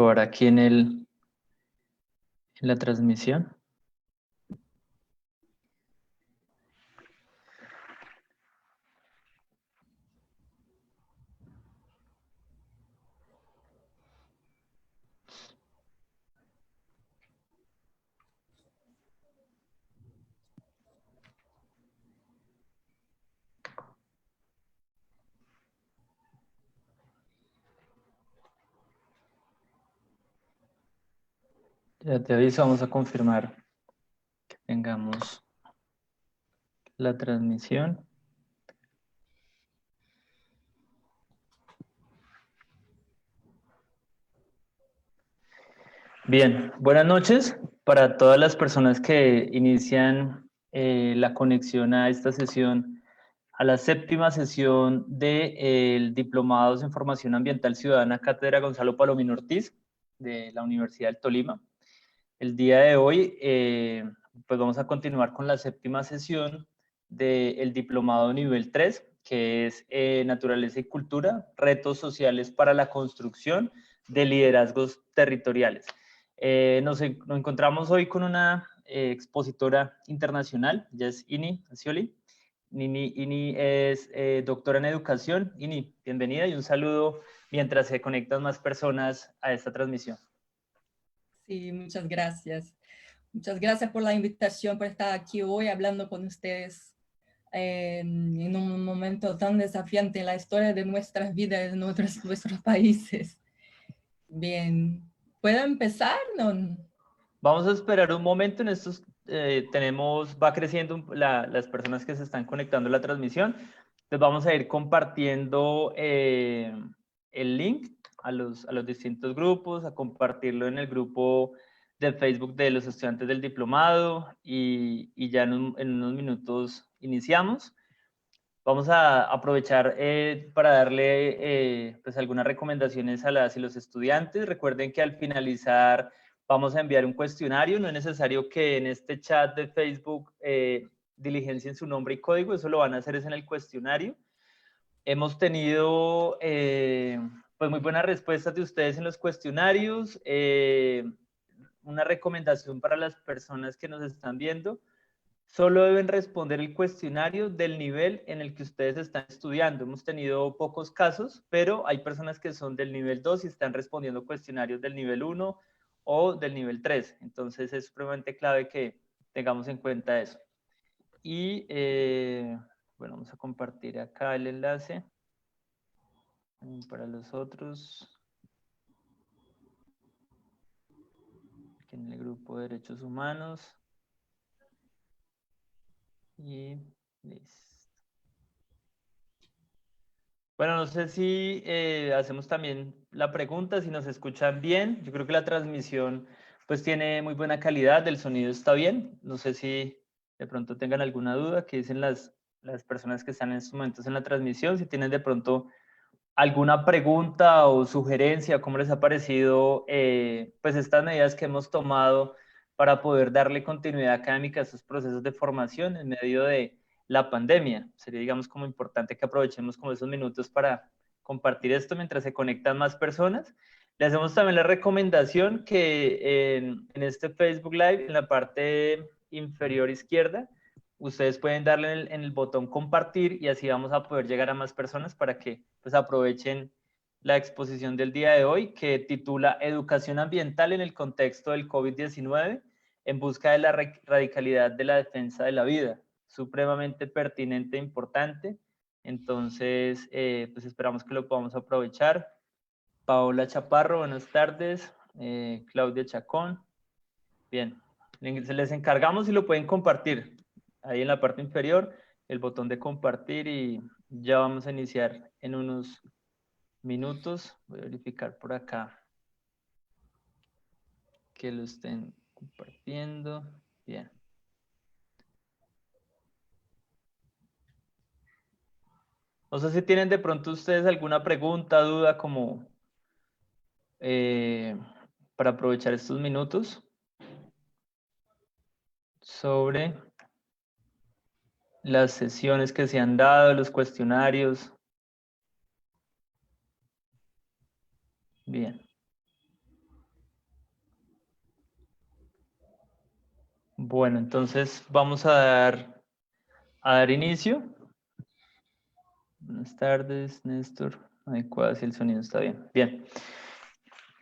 comprobar aquí en la transmisión. Ya te aviso, vamos a confirmar que tengamos la transmisión. Bien, buenas noches para todas las personas que inician la conexión a esta sesión, a la séptima sesión del Diplomados en Formación Ambiental Ciudadana Cátedra Gonzalo Palomino Ortiz de la Universidad del Tolima. El día de hoy pues vamos a continuar con la séptima sesión del Diplomado Nivel 3, que es Naturaleza y Cultura, Retos Sociales para la Construcción de Liderazgos Territoriales. Nos encontramos hoy con una expositora internacional, ella es Ini Acioli. Ini es doctora en educación. Ini, bienvenida y un saludo mientras se conectan más personas a esta transmisión. Sí, muchas gracias. Muchas gracias por la invitación, por estar aquí hoy hablando con ustedes en un momento tan desafiante en la historia de nuestras vidas, de nuestros países. Bien, ¿puedo empezar? No. Vamos a esperar un momento. En estos va creciendo las personas que se están conectando a la transmisión. Entonces vamos a ir compartiendo el link a los distintos grupos, a compartirlo en el grupo de Facebook de los estudiantes del diplomado y ya en unos minutos iniciamos. Vamos a aprovechar para darle pues algunas recomendaciones a las y los estudiantes. Recuerden que al finalizar vamos a enviar un cuestionario. No es necesario que en este chat de Facebook diligencien su nombre y código. Eso lo van a hacer es en el cuestionario. Hemos tenido pues muy buenas respuestas de ustedes en los cuestionarios. Una recomendación para las personas que nos están viendo: solo deben responder el cuestionario del nivel en el que ustedes están estudiando. Hemos tenido pocos casos, pero hay personas que son del nivel 2 y están respondiendo cuestionarios del nivel 1 o del nivel 3. Entonces es supremamente clave que tengamos en cuenta eso. Y bueno, vamos a compartir acá el enlace para los otros. Aquí en el grupo de Derechos Humanos. Y listo. Bueno, no sé si hacemos también la pregunta, si nos escuchan bien. Yo creo que la transmisión pues tiene muy buena calidad, el sonido está bien. No sé si de pronto tengan alguna duda, que dicen las personas que están en estos momentos en la transmisión, si tienen de pronto alguna pregunta o sugerencia, cómo les ha parecido pues estas medidas que hemos tomado para poder darle continuidad académica a estos procesos de formación en medio de la pandemia. Sería, digamos, como importante que aprovechemos como esos minutos para compartir esto mientras se conectan más personas. Le hacemos también la recomendación que en este Facebook Live, en la parte inferior izquierda, ustedes pueden darle en el botón compartir y así vamos a poder llegar a más personas para que pues aprovechen la exposición del día de hoy, que titula Educación ambiental en el contexto del COVID-19 en busca de la radicalidad de la defensa de la vida. Supremamente pertinente e importante. Entonces, pues esperamos que lo podamos aprovechar. Paola Chaparro, buenas tardes. Claudia Chacón. Bien, les encargamos y lo pueden compartir. Ahí en la parte inferior, el botón de compartir y ya vamos a iniciar en unos minutos. Voy a verificar por acá que lo estén compartiendo. Bien. No sé si tienen de pronto ustedes alguna pregunta, duda, como para aprovechar estos minutos sobre las sesiones que se han dado, los cuestionarios. Bien. Bueno, entonces vamos a dar inicio. Buenas tardes, Néstor. Adecuada si el sonido está bien. Bien.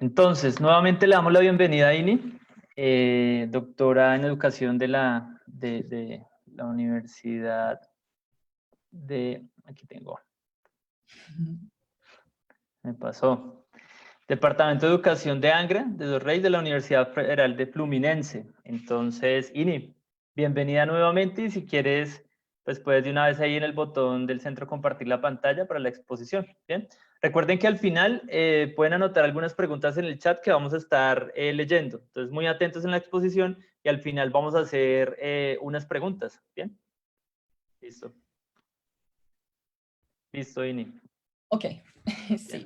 Entonces, nuevamente le damos la bienvenida a Ini, doctora en educación de la Universidad de... Aquí tengo. Me pasó. Departamento de Educación de Angra, de Dos Reyes, de la Universidad Federal de Fluminense. Entonces, Ini, bienvenida nuevamente y si quieres, pues puedes de una vez ahí en el botón del centro compartir la pantalla para la exposición. Bien. Recuerden que al final pueden anotar algunas preguntas en el chat que vamos a estar leyendo. Entonces, muy atentos en la exposición y al final vamos a hacer unas preguntas. Bien. Listo. Listo, Ini. Ok, sí.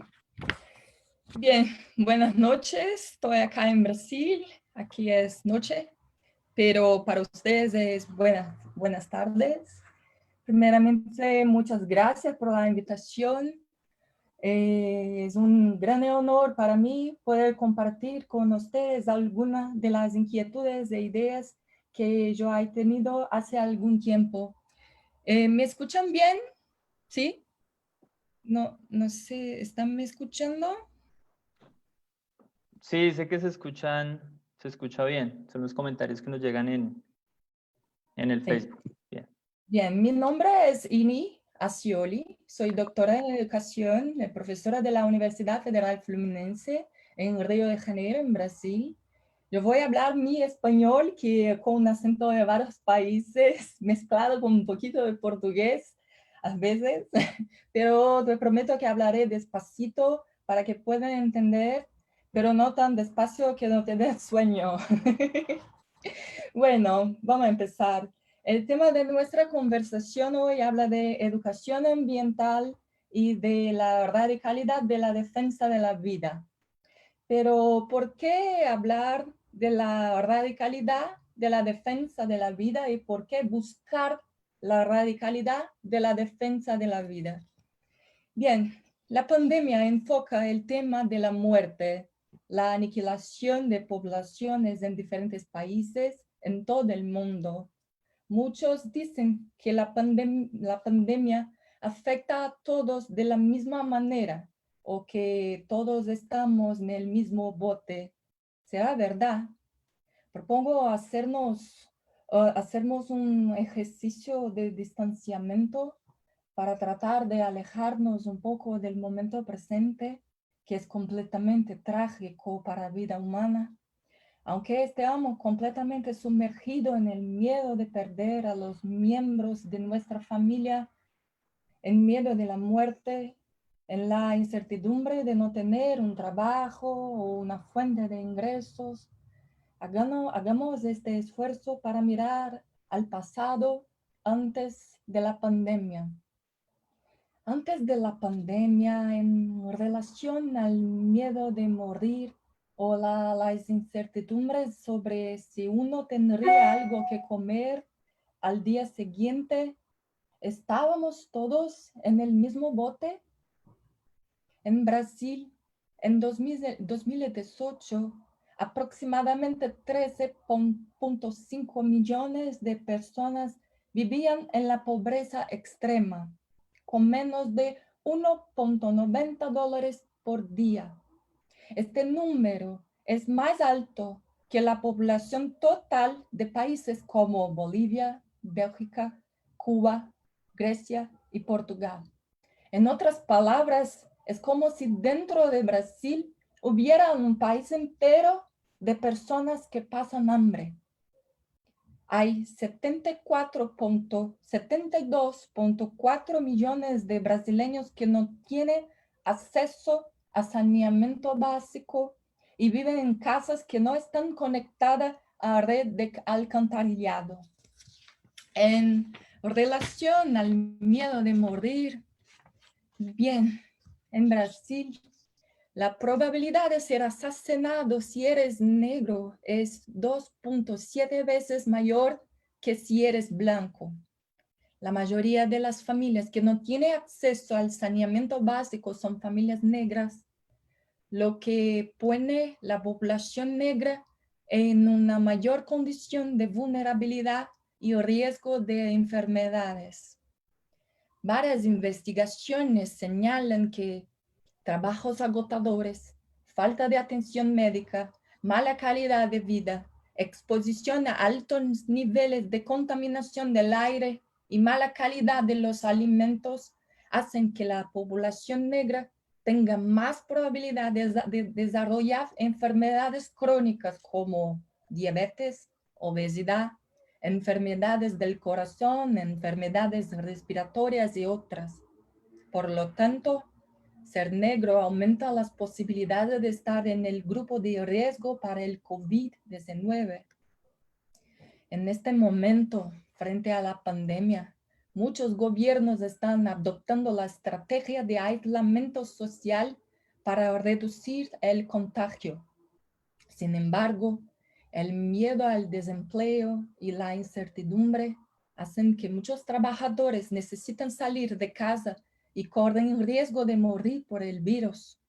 Bien, buenas noches. Estoy acá en Brasil. Aquí es noche, pero para ustedes es buenas tardes. Primeramente, muchas gracias por la invitación. Es un gran honor para mí poder compartir con ustedes algunas de las inquietudes e ideas que yo he tenido hace algún tiempo. ¿Me escuchan bien? ¿Sí? No sé, ¿están me escuchando? Sí, sé que se escucha bien. Son los comentarios que nos llegan en el Sí. Facebook. Bien. Bien, mi nombre es Ini Ascioli, soy doctora en educación, profesora de la Universidad Federal Fluminense en Río de Janeiro, en Brasil. Yo voy a hablar mi español, que con un acento de varios países, mezclado con un poquito de portugués a veces, pero te prometo que hablaré despacito para que puedan entender, pero no tan despacio que no te dé sueño. Bueno, vamos a empezar. El tema de nuestra conversación hoy habla de educación ambiental y de la radicalidad de la defensa de la vida. Pero ¿por qué hablar de la radicalidad de la defensa de la vida y por qué buscar la radicalidad de la defensa de la vida? Bien, la pandemia enfoca el tema de la muerte, la aniquilación de poblaciones en diferentes países en todo el mundo. Muchos dicen que la pandemia afecta a todos de la misma manera o que todos estamos en el mismo bote. ¿Será verdad? Propongo hacernos un ejercicio de distanciamiento para tratar de alejarnos un poco del momento presente, que es completamente trágico para la vida humana. Aunque estemos completamente sumergidos en el miedo de perder a los miembros de nuestra familia, en miedo de la muerte, en la incertidumbre de no tener un trabajo o una fuente de ingresos, hagamos este esfuerzo para mirar al pasado antes de la pandemia. Antes de la pandemia, en relación al miedo de morir o las incertidumbres sobre si uno tendría algo que comer al día siguiente, ¿estábamos todos en el mismo bote? En Brasil, en 2018, aproximadamente 13.5 millones de personas vivían en la pobreza extrema, con menos de $1.90 por día. Este número es más alto que la población total de países como Bolivia, Bélgica, Cuba, Grecia y Portugal. En otras palabras, es como si dentro de Brasil hubiera un país entero de personas que pasan hambre. Hay 72.4 millones de brasileños que no tienen acceso a saneamiento básico y viven en casas que no están conectadas a red de alcantarillado. En relación al miedo de morir, bien, en Brasil, la probabilidad de ser asesinado si eres negro es 2.7 veces mayor que si eres blanco. La mayoría de las familias que no tienen acceso al saneamiento básico son familias negras, lo que pone la población negra en una mayor condición de vulnerabilidad y riesgo de enfermedades. Varias investigaciones señalan que trabajos agotadores, falta de atención médica, mala calidad de vida, exposición a altos niveles de contaminación del aire y mala calidad de los alimentos hacen que la población negra tenga más probabilidad de desarrollar enfermedades crónicas como diabetes, obesidad, enfermedades del corazón, enfermedades respiratorias y otras. Por lo tanto, ser negro aumenta las posibilidades de estar en el grupo de riesgo para el COVID-19. En este momento, frente a la pandemia, muchos gobiernos están adoptando la estrategia de aislamiento social para reducir el contagio. Sin embargo, el miedo al desempleo y la incertidumbre hacen que muchos trabajadores necesiten salir de casa y corren riesgo de morir por el virus.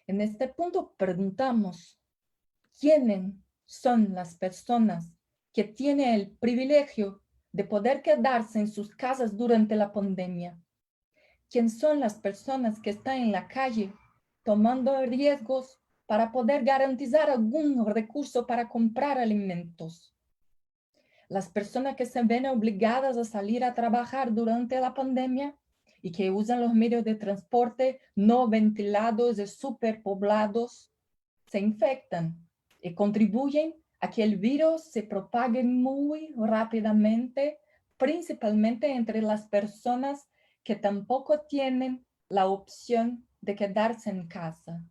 En este punto preguntamos, ¿quiénes son las personas que tienen el privilegio de poder quedarse en sus casas durante la pandemia? ¿Quiénes son las personas que están en la calle tomando riesgos para poder garantizar algún recurso para comprar alimentos? Las personas que se ven obligadas a salir a trabajar durante la pandemia y que usan los medios de transporte no ventilados y superpoblados, se infectan y contribuyen a que el virus se propague muy rápidamente, principalmente entre las personas que tampoco tienen la opción de quedarse en casa.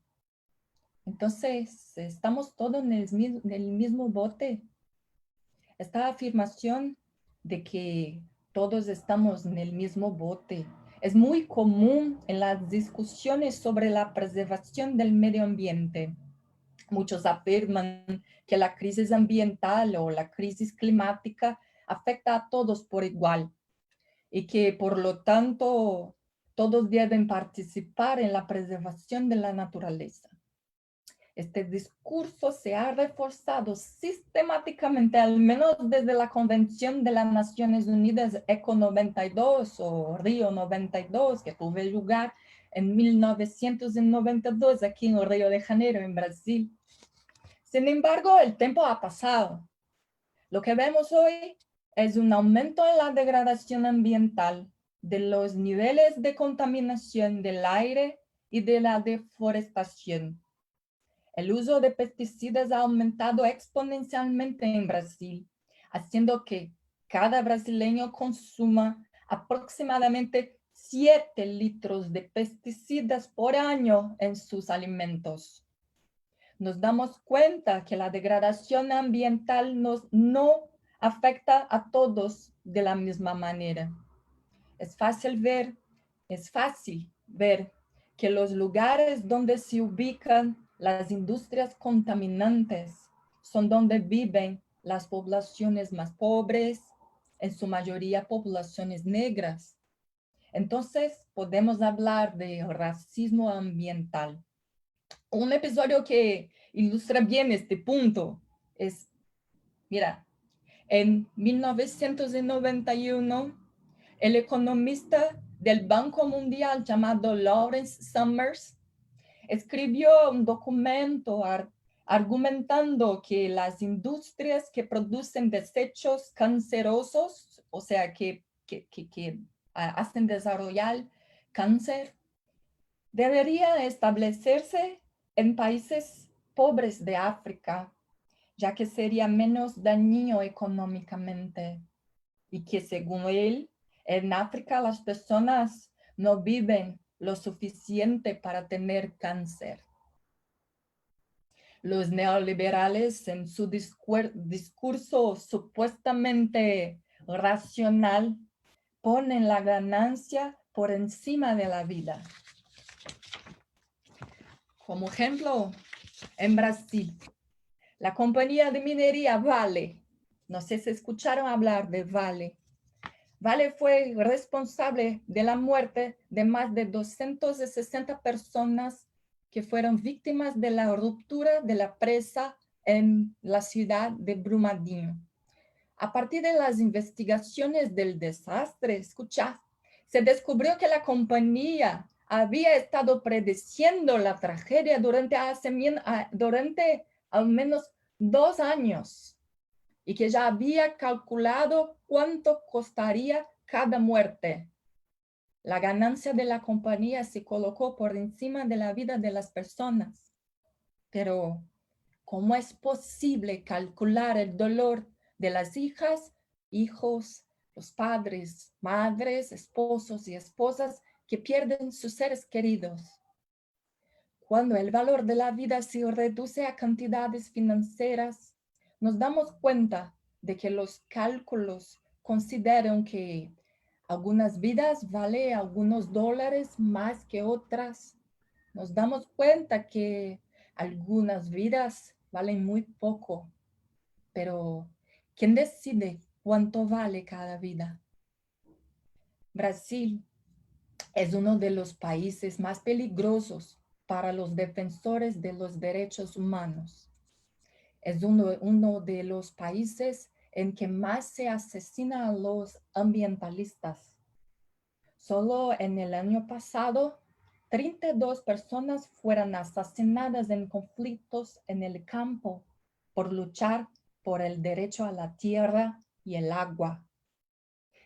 Entonces, estamos todos en el mismo bote. Esta afirmación de que todos estamos en el mismo bote es muy común en las discusiones sobre la preservación del medio ambiente. Muchos afirman que la crisis ambiental o la crisis climática afecta a todos por igual y que por lo tanto todos deben participar en la preservación de la naturaleza. Este discurso se ha reforzado sistemáticamente, al menos desde la Convención de las Naciones Unidas ECO 92 o Río 92, que tuvo lugar en 1992 aquí en Río de Janeiro, en Brasil. Sin embargo, el tiempo ha pasado. Lo que vemos hoy es un aumento en la degradación ambiental, de los niveles de contaminación del aire y de la deforestación. El uso de pesticidas ha aumentado exponencialmente en Brasil, haciendo que cada brasileño consuma aproximadamente 7 litros de pesticidas por año en sus alimentos. Nos damos cuenta que la degradación ambiental no afecta a todos de la misma manera. Es fácil ver que los lugares donde se ubican las industrias contaminantes son donde viven las poblaciones más pobres, en su mayoría poblaciones negras. Entonces, podemos hablar de racismo ambiental. Un episodio que ilustra bien este punto es, mira, en 1991, el economista del Banco Mundial llamado Lawrence Summers escribió un documento argumentando que las industrias que producen desechos cancerosos, o sea, que hacen desarrollar cáncer, deberían establecerse en países pobres de África, ya que sería menos dañino económicamente, y que según él, en África las personas no viven lo suficiente para tener cáncer. Los neoliberales, en su discurso supuestamente racional, ponen la ganancia por encima de la vida. Como ejemplo, en Brasil, la compañía de minería Vale, no sé si escucharon hablar de Vale. Vale fue responsable de la muerte de más de 260 personas que fueron víctimas de la ruptura de la presa en la ciudad de Brumadinho. A partir de las investigaciones del desastre, escucha, se descubrió que la compañía había estado prediciendo la tragedia durante al menos 2 años y que ya había calculado cuánto costaría cada muerte. La ganancia de la compañía se colocó por encima de la vida de las personas. Pero, ¿cómo es posible calcular el dolor de las hijas, hijos, los padres, madres, esposos y esposas que pierden sus seres queridos? Cuando el valor de la vida se reduce a cantidades financieras, nos damos cuenta de que los cálculos consideran que algunas vidas valen algunos dólares más que otras. Nos damos cuenta que algunas vidas valen muy poco, pero ¿quién decide cuánto vale cada vida? Brasil es uno de los países más peligrosos para los defensores de los derechos humanos. Es uno de los países en que más se asesina a los ambientalistas. Solo en el año pasado, 32 personas fueron asesinadas en conflictos en el campo por luchar por el derecho a la tierra y el agua.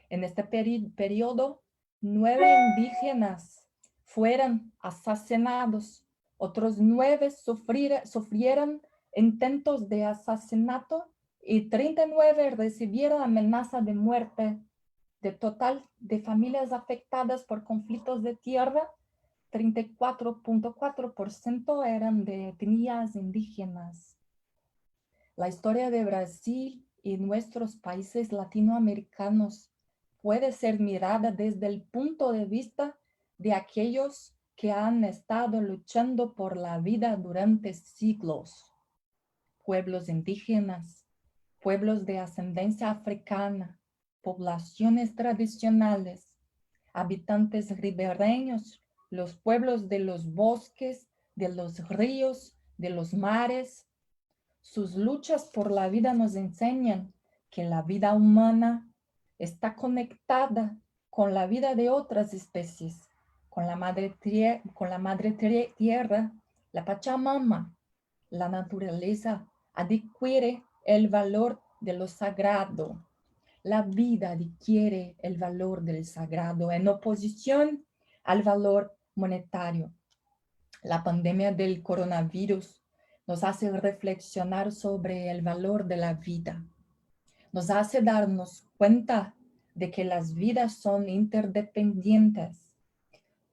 En este periodo, 9 indígenas fueron asesinados, otros 9 sufrieron intentos de asesinato y 39 recibieron amenaza de muerte. De total de familias afectadas por conflictos de tierra, 34.4% eran de etnias indígenas. La historia de Brasil y nuestros países latinoamericanos puede ser mirada desde el punto de vista de aquellos que han estado luchando por la vida durante siglos. Pueblos indígenas, pueblos de ascendencia africana, poblaciones tradicionales, habitantes ribereños, los pueblos de los bosques, de los ríos, de los mares. Sus luchas por la vida nos enseñan que la vida humana está conectada con la vida de otras especies, con la madre tierra, la Pachamama. La naturaleza adquiere el valor de lo sagrado. La vida adquiere el valor del sagrado en oposición al valor monetario. La pandemia del coronavirus nos hace reflexionar sobre el valor de la vida. Nos hace darnos cuenta de que las vidas son interdependientes.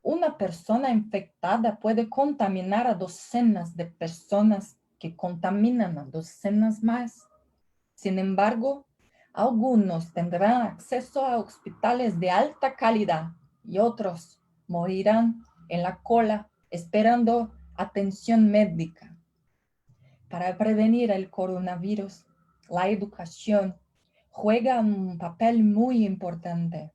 Una persona infectada puede contaminar a docenas de personas que contaminan a docenas más. Sin embargo, algunos tendrán acceso a hospitales de alta calidad y otros morirán en la cola esperando atención médica. Para prevenir el coronavirus, la educación juega un papel muy importante.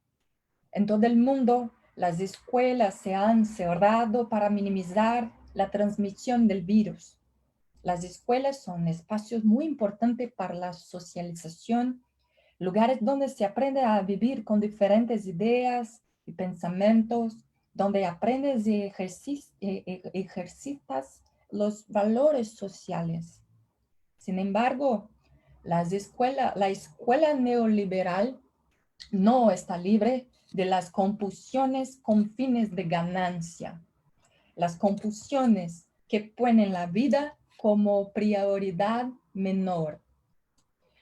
En todo el mundo, las escuelas se han cerrado para minimizar la transmisión del virus. Las escuelas son espacios muy importantes para la socialización, lugares donde se aprende a vivir con diferentes ideas y pensamientos, donde aprendes y ejercitas los valores sociales. Sin embargo, la escuela neoliberal no está libre de las compulsiones con fines de ganancia. Las compulsiones que ponen la vida como prioridad menor.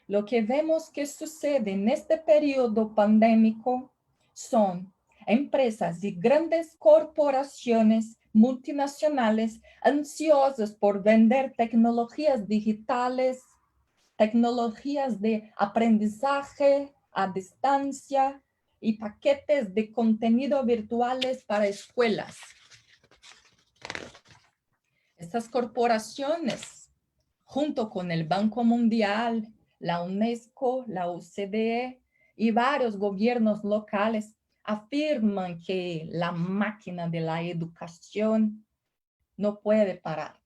Lo que vemos que sucede en este periodo pandémico son empresas y grandes corporaciones multinacionales ansiosas por vender tecnologías digitales, tecnologías de aprendizaje a distancia y paquetes de contenido virtuales para escuelas. Estas corporaciones, junto con el Banco Mundial, la UNESCO, la OCDE y varios gobiernos locales, afirman que la máquina de la educación no puede parar.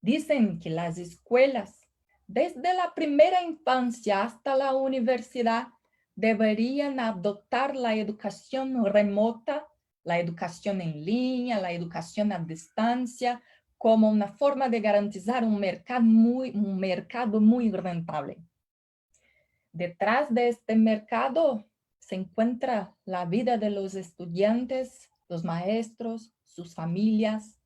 Dicen que las escuelas desde la primera infancia hasta la universidad, deberían adoptar la educación remota, la educación en línea, la educación a distancia, como una forma de garantizar un mercado muy rentable. Detrás de este mercado se encuentra la vida de los estudiantes, los maestros, sus familias.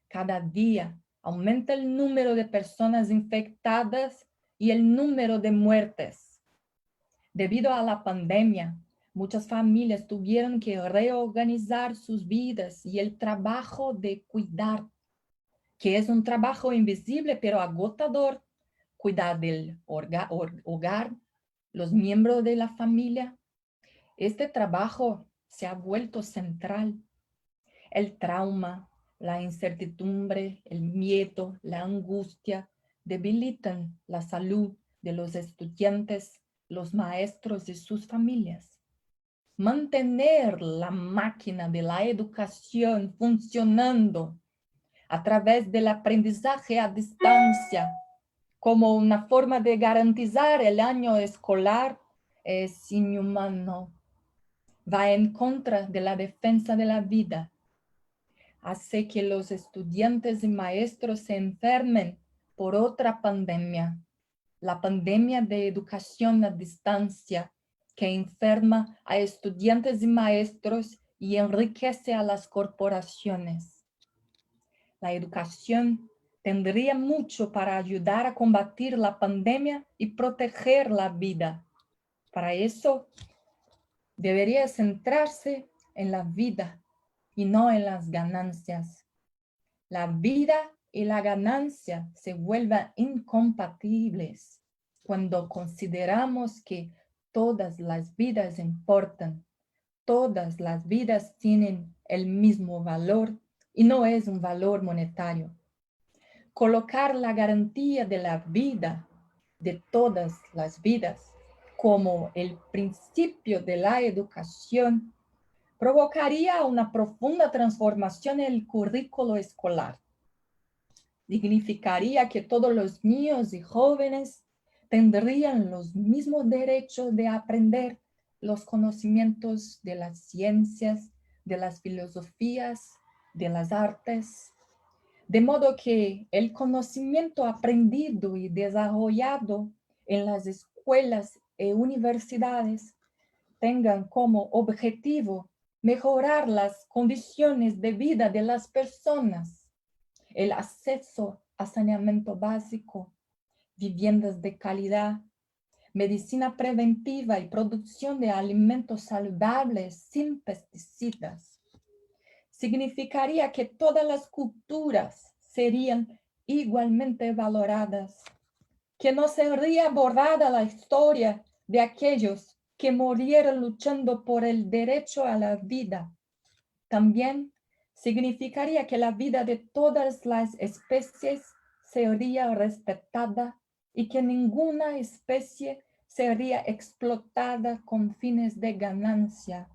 Cada día aumenta el número de personas infectadas y el número de muertes. Debido a la pandemia, muchas familias tuvieron que reorganizar sus vidas y el trabajo de cuidar, que es un trabajo invisible pero agotador, cuidar del hogar, los miembros de la familia. Este trabajo se ha vuelto central. El trauma, la incertidumbre, el miedo, la angustia debilitan la salud de los estudiantes, los maestros y sus familias. Mantener la máquina de la educación funcionando a través del aprendizaje a distancia como una forma de garantizar el año escolar es inhumano. Va en contra de la defensa de la vida. Hace que los estudiantes y maestros se enfermen por otra pandemia, la pandemia de educación a distancia, que enferma a estudiantes y maestros y enriquece a las corporaciones. La educación tendría mucho para ayudar a combatir la pandemia y proteger la vida. Para eso, debería centrarse en la vida y no en las ganancias. La vida y la ganancia se vuelven incompatibles cuando consideramos que todas las vidas importan, todas las vidas tienen el mismo valor y no es un valor monetario. Colocar la garantía de la vida, de todas las vidas, como el principio de la educación, provocaría una profunda transformación en el currículo escolar. Significaría que todos los niños y jóvenes tendrían los mismos derechos de aprender los conocimientos de las ciencias, de las filosofías, de las artes, de modo que el conocimiento aprendido y desarrollado en las escuelas y universidades tengan como objetivo mejorar las condiciones de vida de las personas, el acceso a saneamiento básico, viviendas de calidad, medicina preventiva y producción de alimentos saludables sin pesticidas. Significaría que todas las culturas serían igualmente valoradas, que no sería borrada la historia de aquellos que murieron luchando por el derecho a la vida. También significaría que la vida de todas las especies sería respetada y que ninguna especie sería explotada con fines de ganancia.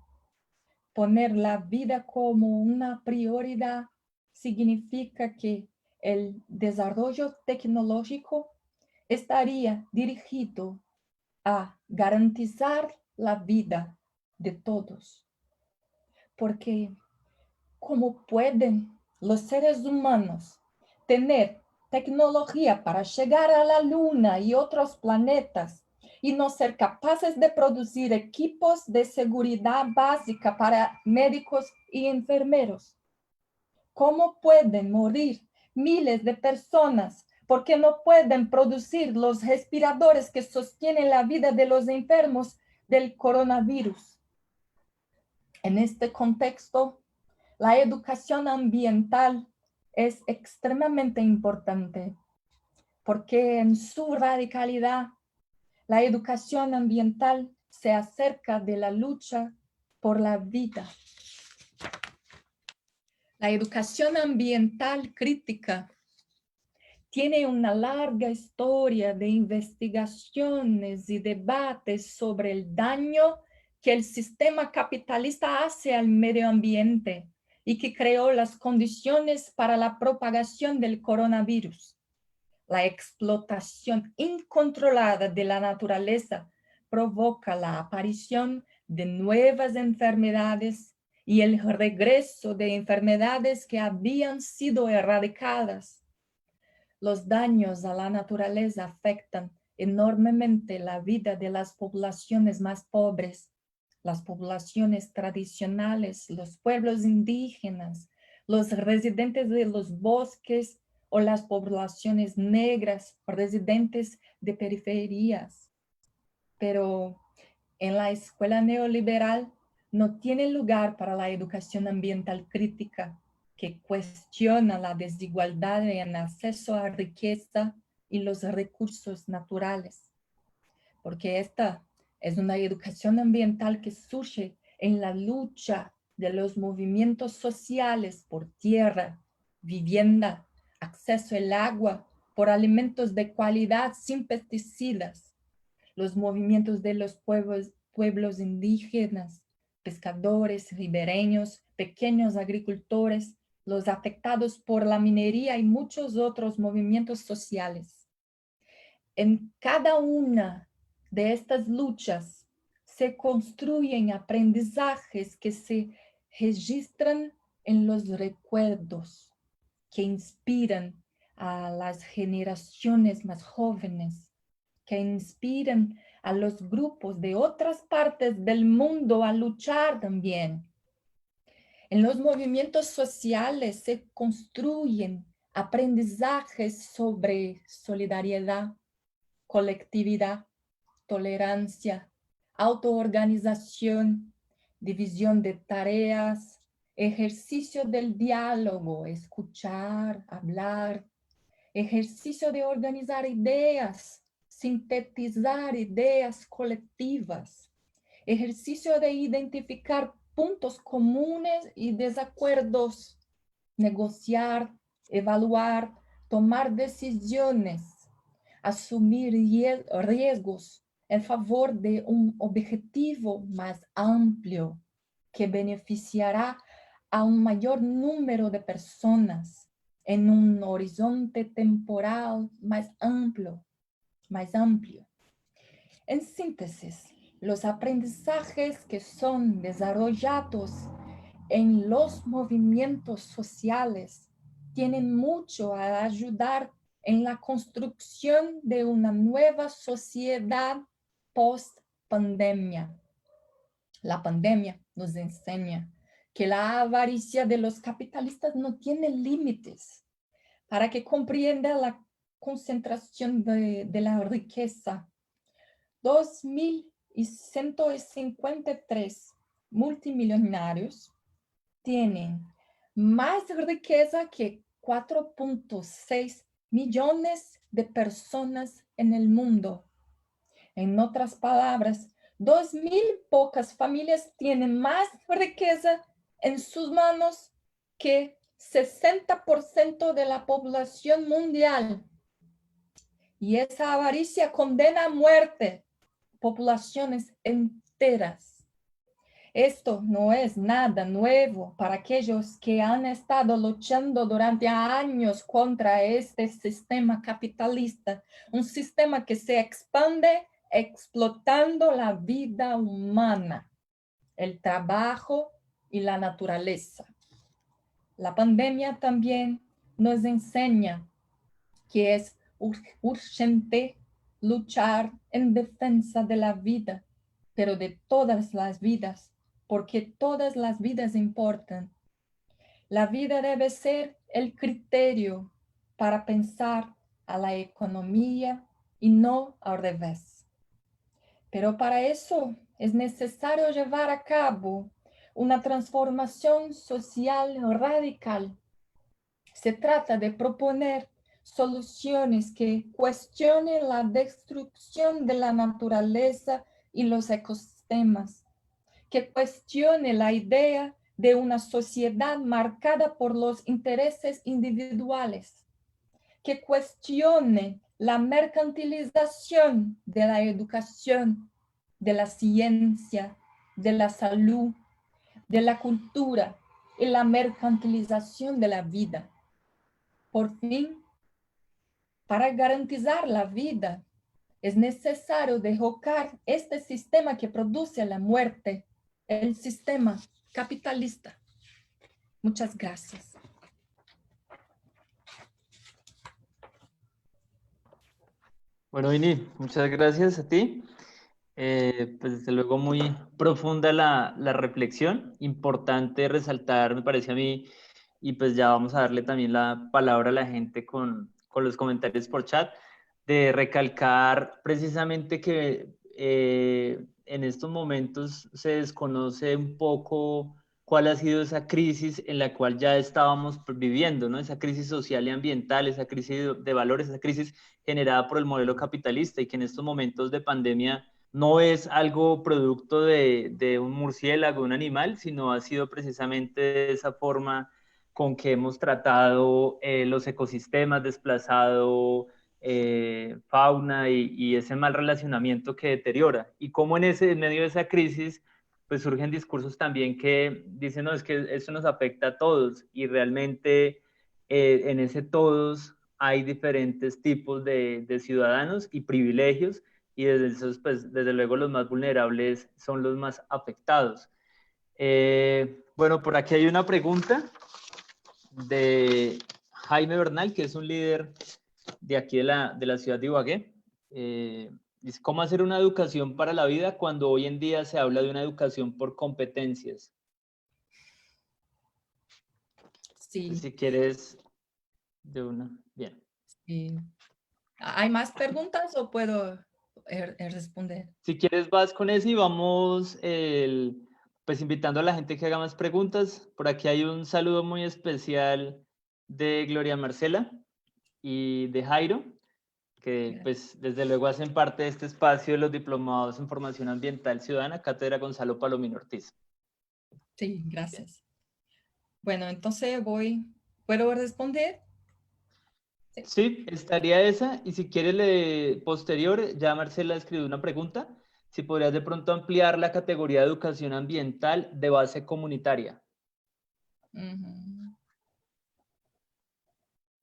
Poner la vida como una prioridad significa que el desarrollo tecnológico estaría dirigido a garantizar la vida de todos. Porque ¿cómo pueden los seres humanos tener tecnología para llegar a la Luna y otros planetas y no ser capaces de producir equipos de seguridad básica para médicos y enfermeros? ¿Cómo pueden morir miles de personas porque no pueden producir los respiradores que sostienen la vida de los enfermos del coronavirus? En este contexto, la educación ambiental es extremadamente importante porque en su radicalidad, la educación ambiental se acerca de la lucha por la vida. La educación ambiental crítica tiene una larga historia de investigaciones y debates sobre el daño que el sistema capitalista hace al medio ambiente y que creó las condiciones para la propagación del coronavirus. La explotación incontrolada de la naturaleza provoca la aparición de nuevas enfermedades y el regreso de enfermedades que habían sido erradicadas. Los daños a la naturaleza afectan enormemente la vida de las poblaciones más pobres, las poblaciones tradicionales, los pueblos indígenas, los residentes de los bosques o las poblaciones negras residentes de periferias. Pero en la escuela neoliberal no tiene lugar para la educación ambiental crítica que cuestiona la desigualdad en acceso a riqueza y los recursos naturales, porque esta es una educación ambiental que surge en la lucha de los movimientos sociales por tierra, vivienda, acceso al agua, por alimentos de calidad sin pesticidas, los movimientos de los pueblos indígenas, pescadores, ribereños, pequeños agricultores, los afectados por la minería y muchos otros movimientos sociales. En cada una de estas luchas se construyen aprendizajes que se registran en los recuerdos, que inspiran a las generaciones más jóvenes, que inspiran a los grupos de otras partes del mundo a luchar también. En los movimientos sociales se construyen aprendizajes sobre solidaridad, colectividad, tolerancia, autoorganización, división de tareas, ejercicio del diálogo, escuchar, hablar, ejercicio de organizar ideas, sintetizar ideas colectivas, ejercicio de identificar puntos comunes y desacuerdos, negociar, evaluar, tomar decisiones, asumir riesgos en favor de un objetivo más amplio que beneficiará a un mayor número de personas en un horizonte temporal más amplio. En síntesis, los aprendizajes que son desarrollados en los movimientos sociales tienen mucho a ayudar en la construcción de una nueva sociedad post-pandemia. La pandemia nos enseña que la avaricia de los capitalistas no tiene límites. Para que comprenda la concentración de la riqueza, 2.153 multimillonarios tienen más riqueza que 4.6 millones de personas en el mundo. En otras palabras, 2.000 pocas familias tienen más riqueza en sus manos que 60% de la población mundial. Y esa avaricia condena a muerte poblaciones enteras. Esto no es nada nuevo para aquellos que han estado luchando durante años contra este sistema capitalista, un sistema que se expande explotando la vida humana, el trabajo y la naturaleza. La pandemia también nos enseña que es urgente luchar en defensa de la vida, pero de todas las vidas, porque todas las vidas importan. La vida debe ser el criterio para pensar a la economía y no al revés. Pero para eso es necesario llevar a cabo una transformación social radical. Se trata de proponer soluciones que cuestionen la destrucción de la naturaleza y los ecosistemas, que cuestione la idea de una sociedad marcada por los intereses individuales, que cuestione la mercantilización de la educación, de la ciencia, de la salud, de la cultura y la mercantilización de la vida. Por fin, para garantizar la vida, es necesario derrocar este sistema que produce la muerte, el sistema capitalista. Muchas gracias. Bueno, Vini, muchas gracias a ti. Pues desde luego muy profunda la reflexión, importante resaltar, me parece a mí, y pues ya vamos a darle también la palabra a la gente con los comentarios por chat, de recalcar precisamente que en estos momentos se desconoce un poco cuál ha sido esa crisis en la cual ya estábamos viviendo, ¿no? Esa crisis social y ambiental, esa crisis de valores, esa crisis generada por el modelo capitalista y que en estos momentos de pandemia no es algo producto de un murciélago, un animal, sino ha sido precisamente de esa forma con que hemos tratado los ecosistemas, desplazado fauna y ese mal relacionamiento que deteriora. Y cómo en medio de esa crisis, pues surgen discursos también que dicen, no, es que eso nos afecta a todos y realmente en ese todos hay diferentes tipos de ciudadanos y privilegios y desde esos, pues, desde luego los más vulnerables son los más afectados. Bueno, por aquí hay una pregunta de Jaime Bernal, que es un líder de aquí de la ciudad de Ibagué. Dice, ¿cómo hacer una educación para la vida cuando hoy en día se habla de una educación por competencias? Sí, Si quieres, de una. Bien. sí. ¿Hay más preguntas o puedo responder? Si quieres, vas con eso y vamos pues invitando a la gente que haga más preguntas. Por aquí hay un saludo muy especial de Gloria Marcela y de Jairo, que pues desde luego hacen parte de este espacio de los diplomados en formación ambiental ciudadana, Cátedra Gonzalo Palomino Ortiz. Sí, Bien. gracias. Bueno, entonces ¿puedo responder? Sí. Sí, estaría esa. Y si quieres, posterior, ya Marcela escribió una pregunta. Si podrías de pronto ampliar la categoría de educación ambiental de base comunitaria. Ujú.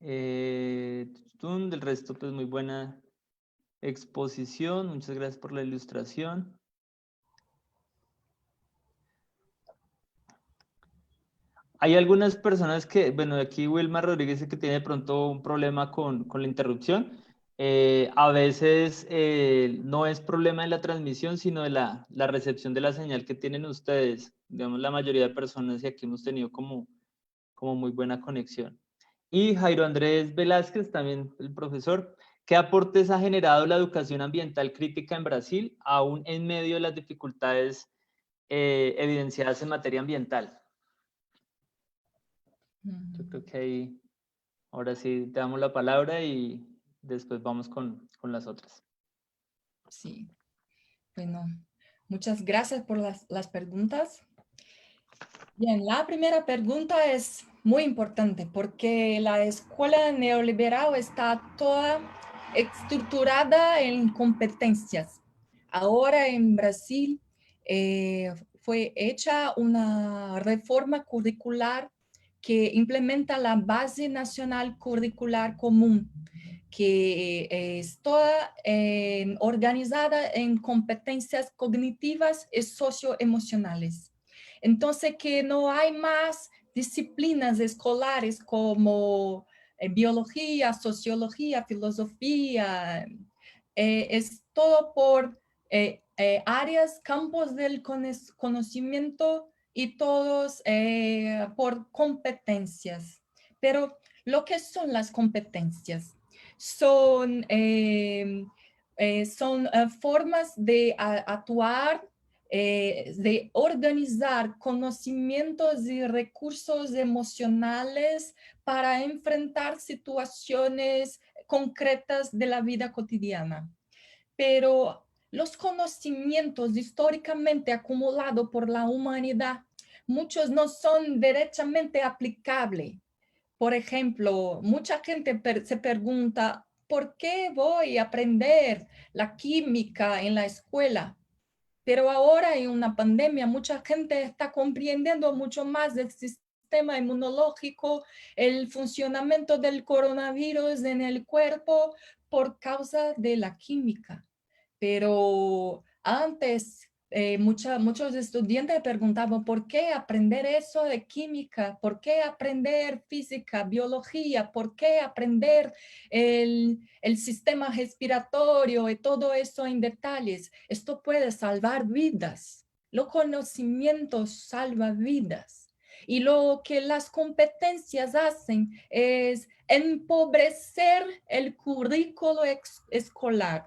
Del resto, pues muy buena exposición. Muchas gracias por la ilustración. Hay algunas personas que, bueno, aquí Wilmar Rodríguez dice que tiene de pronto un problema con la interrupción. A veces no es problema de la transmisión, sino de la recepción de la señal que tienen ustedes. Digamos, la mayoría de personas y aquí hemos tenido como muy buena conexión. Y Jairo Andrés Velázquez, también el profesor, ¿qué aportes ha generado la educación ambiental crítica en Brasil, aún en medio de las dificultades evidenciadas en materia ambiental? Yo creo que ahí, ahora sí, te damos la palabra y después vamos con las otras. Sí, bueno, muchas gracias por las preguntas. Bien, la primera pregunta es muy importante porque la escuela neoliberal está toda estructurada en competencias. Ahora en Brasil fue hecha una reforma curricular que implementa la base nacional curricular común, que es toda organizada en competencias cognitivas y socioemocionales. Entonces, que no hay más disciplinas escolares como biología, sociología, filosofía. Es todo por áreas, campos del conocimiento y todos por competencias. Pero lo que son las competencias son formas de actuar, de organizar conocimientos y recursos emocionales para enfrentar situaciones concretas de la vida cotidiana. Pero los conocimientos históricamente acumulados por la humanidad, muchos no son derechamente aplicables. Por ejemplo, mucha gente se pregunta, ¿por qué voy a aprender la química en la escuela? Pero ahora en una pandemia, mucha gente está comprendiendo mucho más del sistema sistema inmunológico, el funcionamiento del coronavirus en el cuerpo por causa de la química. Pero antes muchos estudiantes preguntaban por qué aprender eso de química, por qué aprender física, biología, por qué aprender el sistema respiratorio y todo eso en detalles. Esto puede salvar vidas. Los conocimientos salvan vidas. Y lo que las competencias hacen es empobrecer el currículo escolar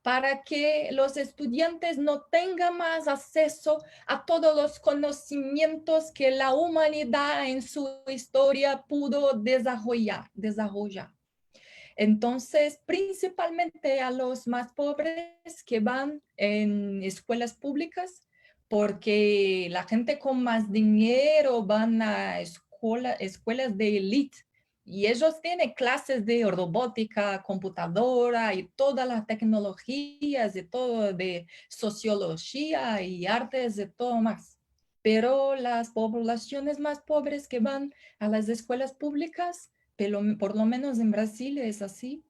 para que los estudiantes no tengan más acceso a todos los conocimientos que la humanidad en su historia pudo desarrollar. Entonces, principalmente a los más pobres que van en escuelas públicas, porque la gente con más dinero van a escuelas de élite y ellos tienen clases de robótica, computadora y todas las tecnologías, de todo, de sociología y artes, de todo más. Pero las poblaciones más pobres que van a las escuelas públicas, por lo menos en Brasil es así,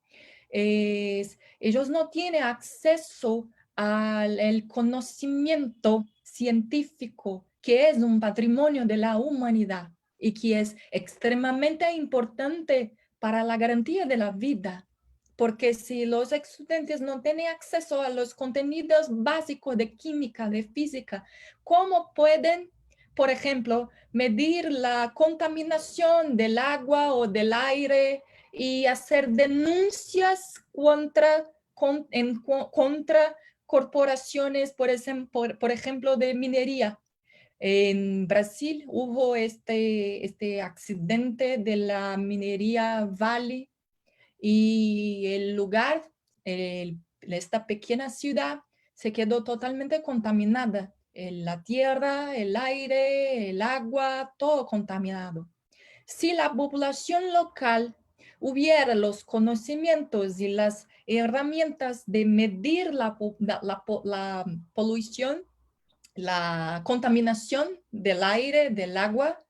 ellos no tienen acceso al conocimiento científico que es un patrimonio de la humanidad y que es extremadamente importante para la garantía de la vida. Porque si los estudiantes no tienen acceso a los contenidos básicos de química, de física, ¿cómo pueden, por ejemplo, medir la contaminación del agua o del aire y hacer denuncias contra corporaciones, por ejemplo, de minería? En Brasil hubo este accidente de la minería Vale y el lugar, esta pequeña ciudad, se quedó totalmente contaminada. La tierra, el aire, el agua, todo contaminado. Si la población local hubiera los conocimientos y las herramientas de medir la polución, la contaminación del aire, del agua,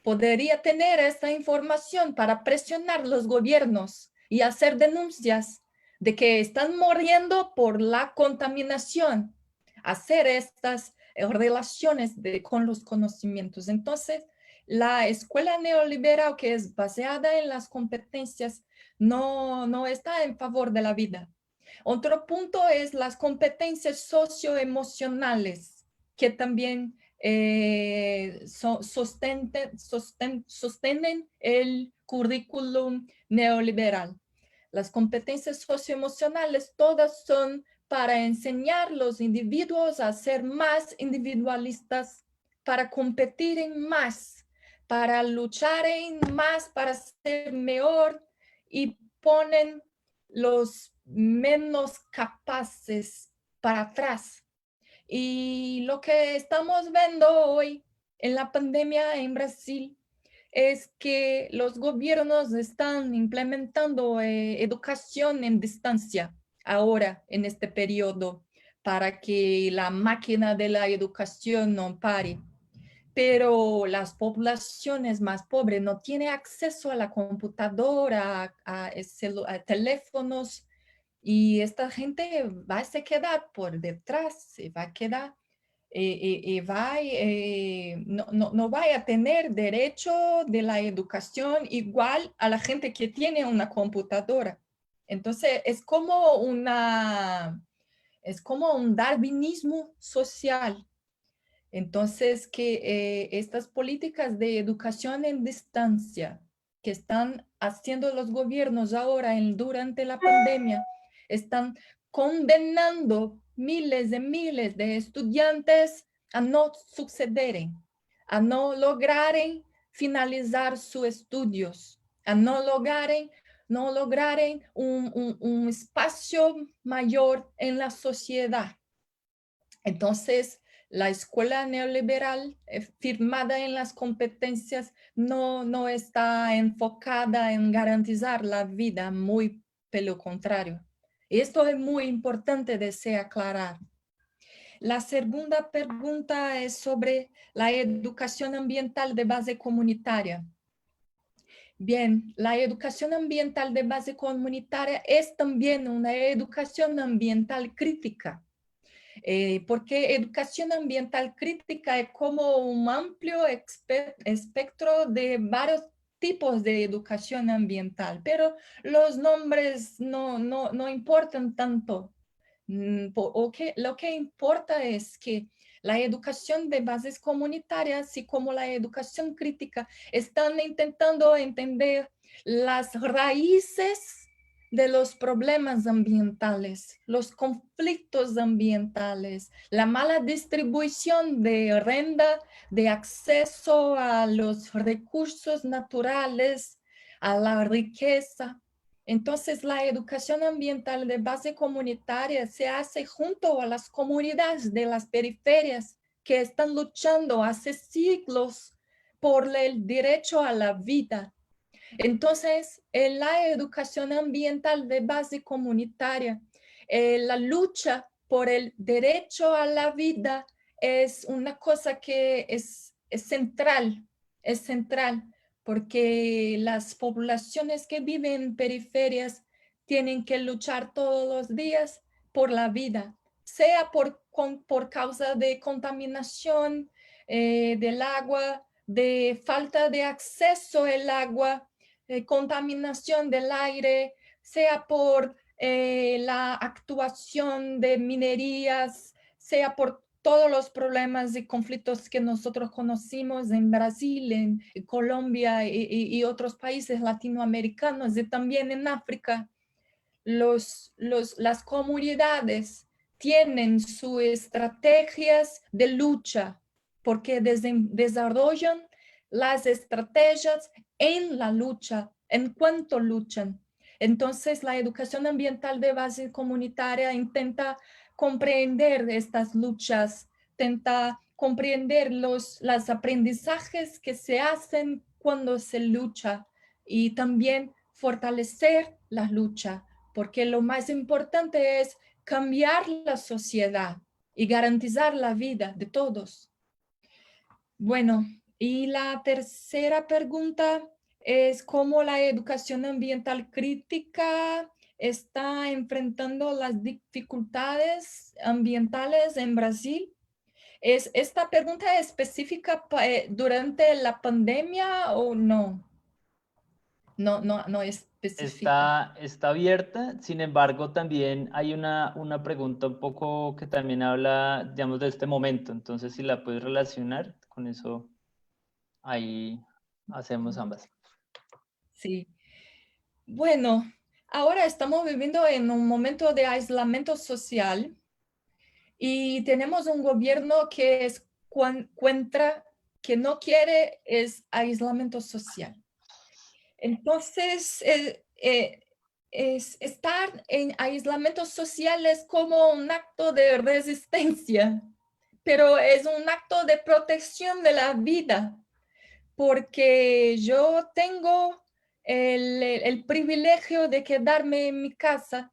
podría tener esta información para presionar los gobiernos y hacer denuncias de que están muriendo por la contaminación, hacer estas relaciones con los conocimientos. Entonces, la escuela neoliberal, que es basada en las competencias, no está en favor de la vida. Otro punto es las competencias socioemocionales, que también sostienen el currículum neoliberal. Las competencias socioemocionales todas son para enseñar a los individuos a ser más individualistas, para competir en más, para luchar en más, para ser mejor, y ponen los menos capaces para atrás. Y lo que estamos viendo hoy en la pandemia en Brasil es que los gobiernos están implementando educación en distancia ahora en este periodo para que la máquina de la educación no pare. Pero las poblaciones más pobres no tienen acceso a la computadora, a teléfonos, y esta gente va a se quedar por detrás, se va a quedar no va a tener derecho de la educación igual a la gente que tiene una computadora. Entonces es como un darwinismo social. Entonces, que estas políticas de educación en distancia que están haciendo los gobiernos ahora durante la pandemia, están condenando miles de estudiantes a no suceder, a no lograr finalizar sus estudios, a no lograr un espacio mayor en la sociedad. Entonces, la escuela neoliberal firmada en las competencias no está enfocada en garantizar la vida, muy por lo contrario. Y esto es muy importante de se aclarar. La segunda pregunta es sobre la educación ambiental de base comunitaria. Bien, la educación ambiental de base comunitaria es también una educación ambiental crítica, porque educación ambiental crítica es como un amplio espectro de varios tipos de educación ambiental, pero los nombres no importan tanto. Lo que importa es que la educación de bases comunitarias, así como la educación crítica, están intentando entender las raíces de los problemas ambientales, los conflictos ambientales, la mala distribución de renta, de acceso a los recursos naturales, a la riqueza. Entonces, la educación ambiental de base comunitaria se hace junto a las comunidades de las periferias que están luchando hace siglos por el derecho a la vida. Entonces, en la educación ambiental de base comunitaria, la lucha por el derecho a la vida es una cosa que es central, porque las poblaciones que viven en periferias tienen que luchar todos los días por la vida, sea por causa de contaminación del agua, de falta de acceso al agua, contaminación del aire, sea por la actuación de minerías, sea por todos los problemas y conflictos que nosotros conocimos en Brasil, en Colombia y otros países latinoamericanos y también en África. Las comunidades tienen sus estrategias de lucha porque desarrollan las estrategias en la lucha, en cuanto luchan. Entonces, la educación ambiental de base comunitaria intenta comprender estas luchas, intenta comprender los aprendizajes que se hacen cuando se lucha y también fortalecer la lucha, porque lo más importante es cambiar la sociedad y garantizar la vida de todos. Bueno, y la tercera pregunta es cómo la educación ambiental crítica está enfrentando las dificultades ambientales en Brasil. ¿Es esta pregunta específica durante la pandemia o no? No es específica. Está abierta, sin embargo, también hay una pregunta un poco que también habla, digamos, de este momento. Entonces, si la puedes relacionar con eso, ahí hacemos ambas. Sí. Bueno, ahora estamos viviendo en un momento de aislamiento social y tenemos un gobierno que encuentra que no quiere es aislamiento social. Entonces, estar en aislamiento social es como un acto de resistencia, pero es un acto de protección de la vida, porque yo tengo el privilegio de quedarme en mi casa,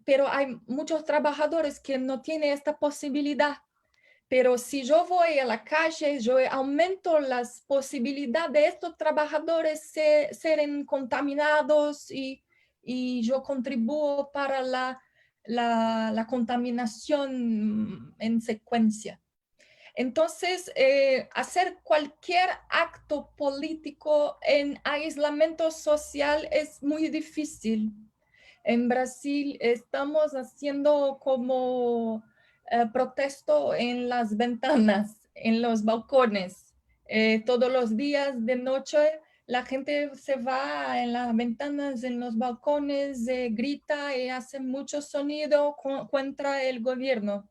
pero hay muchos trabajadores que no tienen esta posibilidad. Pero si yo voy a la calle, yo aumento las posibilidades de estos trabajadores ser contaminados y yo contribuyo para la contaminación en secuencia. Entonces, hacer cualquier acto político en aislamiento social es muy difícil. En Brasil estamos haciendo como protesto en las ventanas, en los balcones. Todos los días de noche la gente se va en las ventanas, en los balcones, grita y hace mucho sonido contra el gobierno.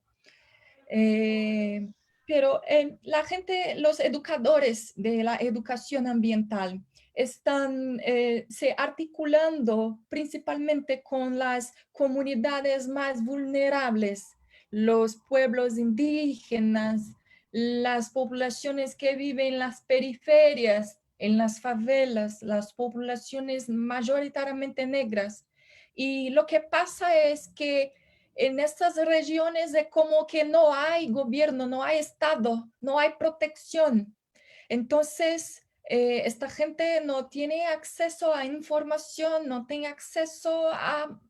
Pero la gente, los educadores de la educación ambiental están se articulando principalmente con las comunidades más vulnerables, los pueblos indígenas, las poblaciones que viven en las periferias, en las favelas, las poblaciones mayoritariamente negras. Y lo que pasa es que en estas regiones de como que no hay gobierno, no hay Estado, no hay protección. Entonces, esta gente no tiene acceso a información, no tiene acceso a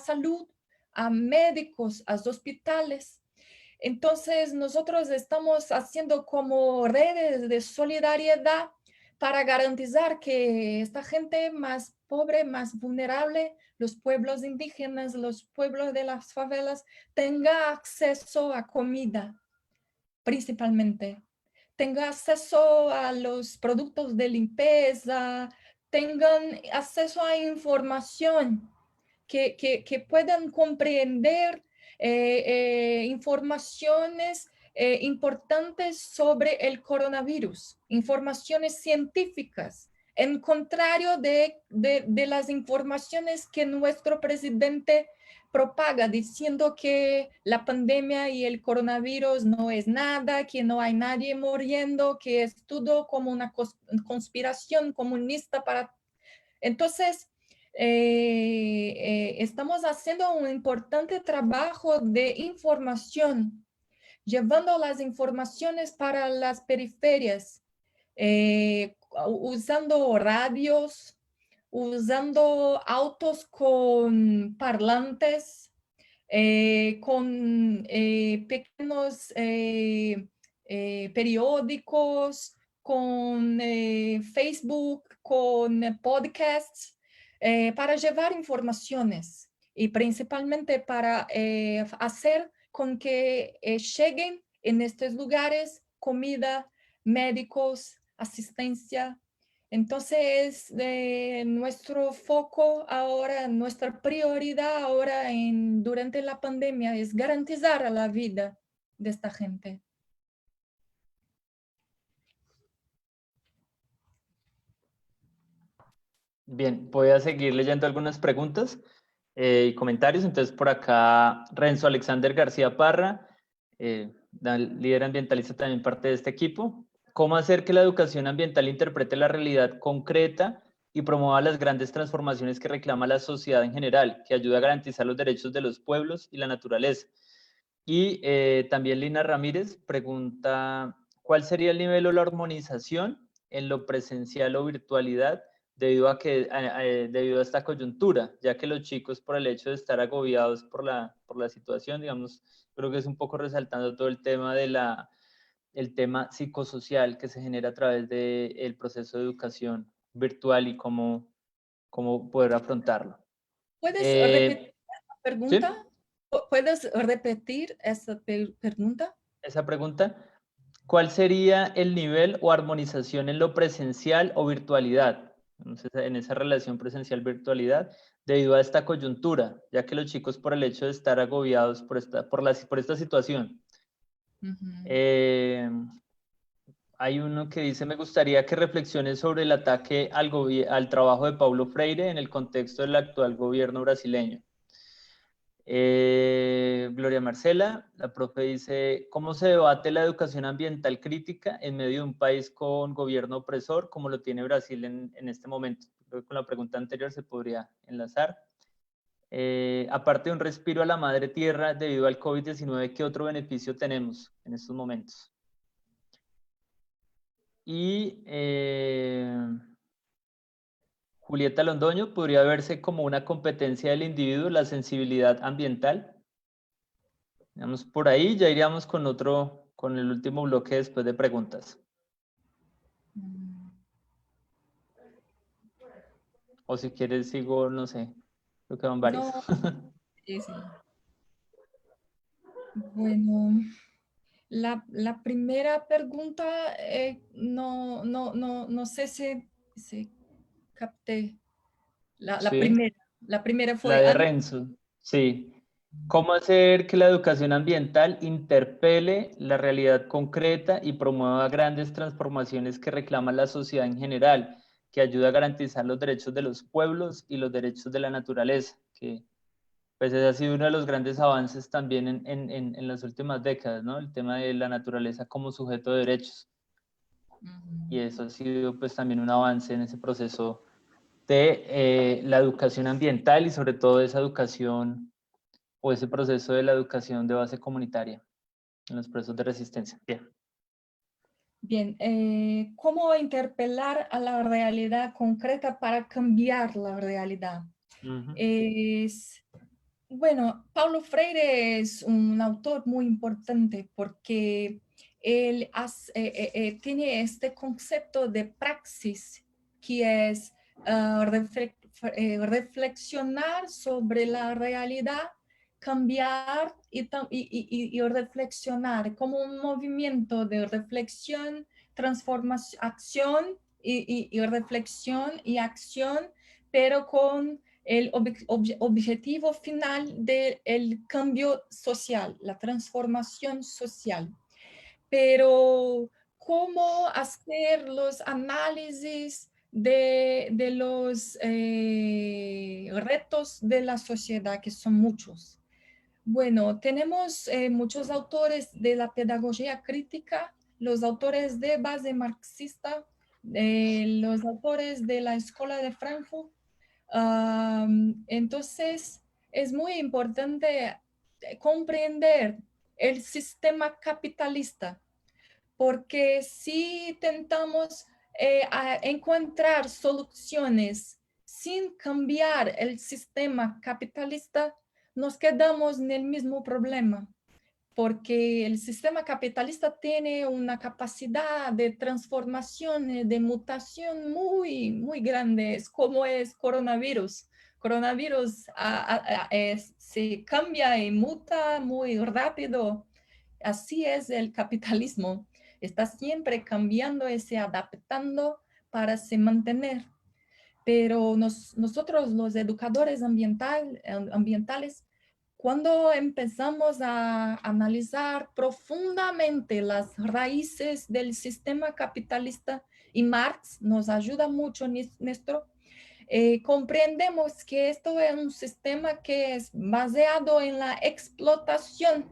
salud, a médicos, a hospitales. Entonces, nosotros estamos haciendo como redes de solidaridad para garantizar que esta gente más pobre, más vulnerable, los pueblos indígenas, los pueblos de las favelas, tenga acceso a comida, principalmente. Tenga acceso a los productos de limpieza, tengan acceso a información que puedan comprender informaciones importantes sobre el coronavirus, informaciones científicas, en contrario de las informaciones que nuestro presidente propaga, diciendo que la pandemia y el coronavirus no es nada, que no hay nadie muriendo, que es todo como una conspiración comunista para... Entonces, estamos haciendo un importante trabajo de información, llevando las informaciones para las periferias, usando radios, usando autos con parlantes, con pequeños periódicos, con Facebook, con podcasts, para llevar informaciones y principalmente para hacer con que lleguen en estos lugares comida, médicos, asistencia. Entonces, nuestro foco ahora, nuestra prioridad ahora durante la pandemia es garantizar la vida de esta gente. Bien, voy a seguir leyendo algunas preguntas y comentarios. Entonces, por acá, Renzo Alexander García Parra, líder ambientalista, también parte de este equipo. ¿Cómo hacer que la educación ambiental interprete la realidad concreta y promueva las grandes transformaciones que reclama la sociedad en general, que ayuda a garantizar los derechos de los pueblos y la naturaleza? Y también Lina Ramírez pregunta, ¿cuál sería el nivel o la armonización en lo presencial o virtualidad debido a esta coyuntura, ya que los chicos por el hecho de estar agobiados por la situación, digamos, creo que es un poco resaltando todo el tema el tema psicosocial que se genera a través del proceso de educación virtual y cómo poder afrontarlo. ¿Puedes repetir la ¿Sí? pregunta? ¿Puedes repetir esa pregunta? Esa pregunta. ¿Cuál sería el nivel o armonización en lo presencial o virtualidad? Entonces, en esa relación presencial-virtualidad, debido a esta coyuntura, ya que los chicos por el hecho de estar agobiados por esta situación. Hay uno que dice, me gustaría que reflexiones sobre el ataque al trabajo de Paulo Freire en el contexto del actual gobierno brasileño. Gloria Marcela, la profe dice, ¿cómo se debate la educación ambiental crítica en medio de un país con gobierno opresor como lo tiene Brasil en este momento? Creo que con la pregunta anterior se podría enlazar. Aparte de un respiro a la madre tierra debido al COVID-19, ¿qué otro beneficio tenemos en estos momentos? Y Julieta Londoño, podría verse como una competencia del individuo, la sensibilidad ambiental. Vamos por ahí, ya iríamos con el último bloque después de preguntas. O si quieres sigo, no sé, creo que van varios. No, sí, sí. Bueno, la primera pregunta, no sé si capté. Sí, La primera la fue de Renzo, sí. ¿Cómo hacer que la educación ambiental interpele la realidad concreta y promueva grandes transformaciones que reclama la sociedad en general, que ayuda a garantizar los derechos de los pueblos y los derechos de la naturaleza? Que pues ese ha sido uno de los grandes avances también en las últimas décadas, ¿no? El tema de la naturaleza como sujeto de derechos. Y eso ha sido pues también un avance en ese proceso de la educación ambiental y sobre todo esa educación o ese proceso de la educación de base comunitaria en los procesos de resistencia. Bien. Bien, ¿cómo interpelar a la realidad concreta para cambiar la realidad? Bueno, Paulo Freire es un autor muy importante porque él tiene este concepto de praxis, que es reflexionar sobre la realidad, cambiar y reflexionar como un movimiento de reflexión, transformación, acción y reflexión y acción, pero con el objetivo final del cambio social, la transformación social. Pero, ¿cómo hacer los análisis de los retos de la sociedad, que son muchos? Bueno, tenemos muchos autores de la pedagogía crítica, los autores de base marxista, los autores de la Escuela de Frankfurt. Entonces, es muy importante comprender el sistema capitalista, porque si intentamos encontrar soluciones sin cambiar el sistema capitalista, nos quedamos en el mismo problema, porque el sistema capitalista tiene una capacidad de transformación, de mutación muy, muy grande. Es como es coronavirus. Coronavirus se cambia y muta muy rápido. Así es el capitalismo. Está siempre cambiando y se adaptando para se mantener. Pero nosotros, los educadores ambientales, cuando empezamos a analizar profundamente las raíces del sistema capitalista, y Marx nos ayuda mucho en esto, comprendemos que esto es un sistema que es basado en la explotación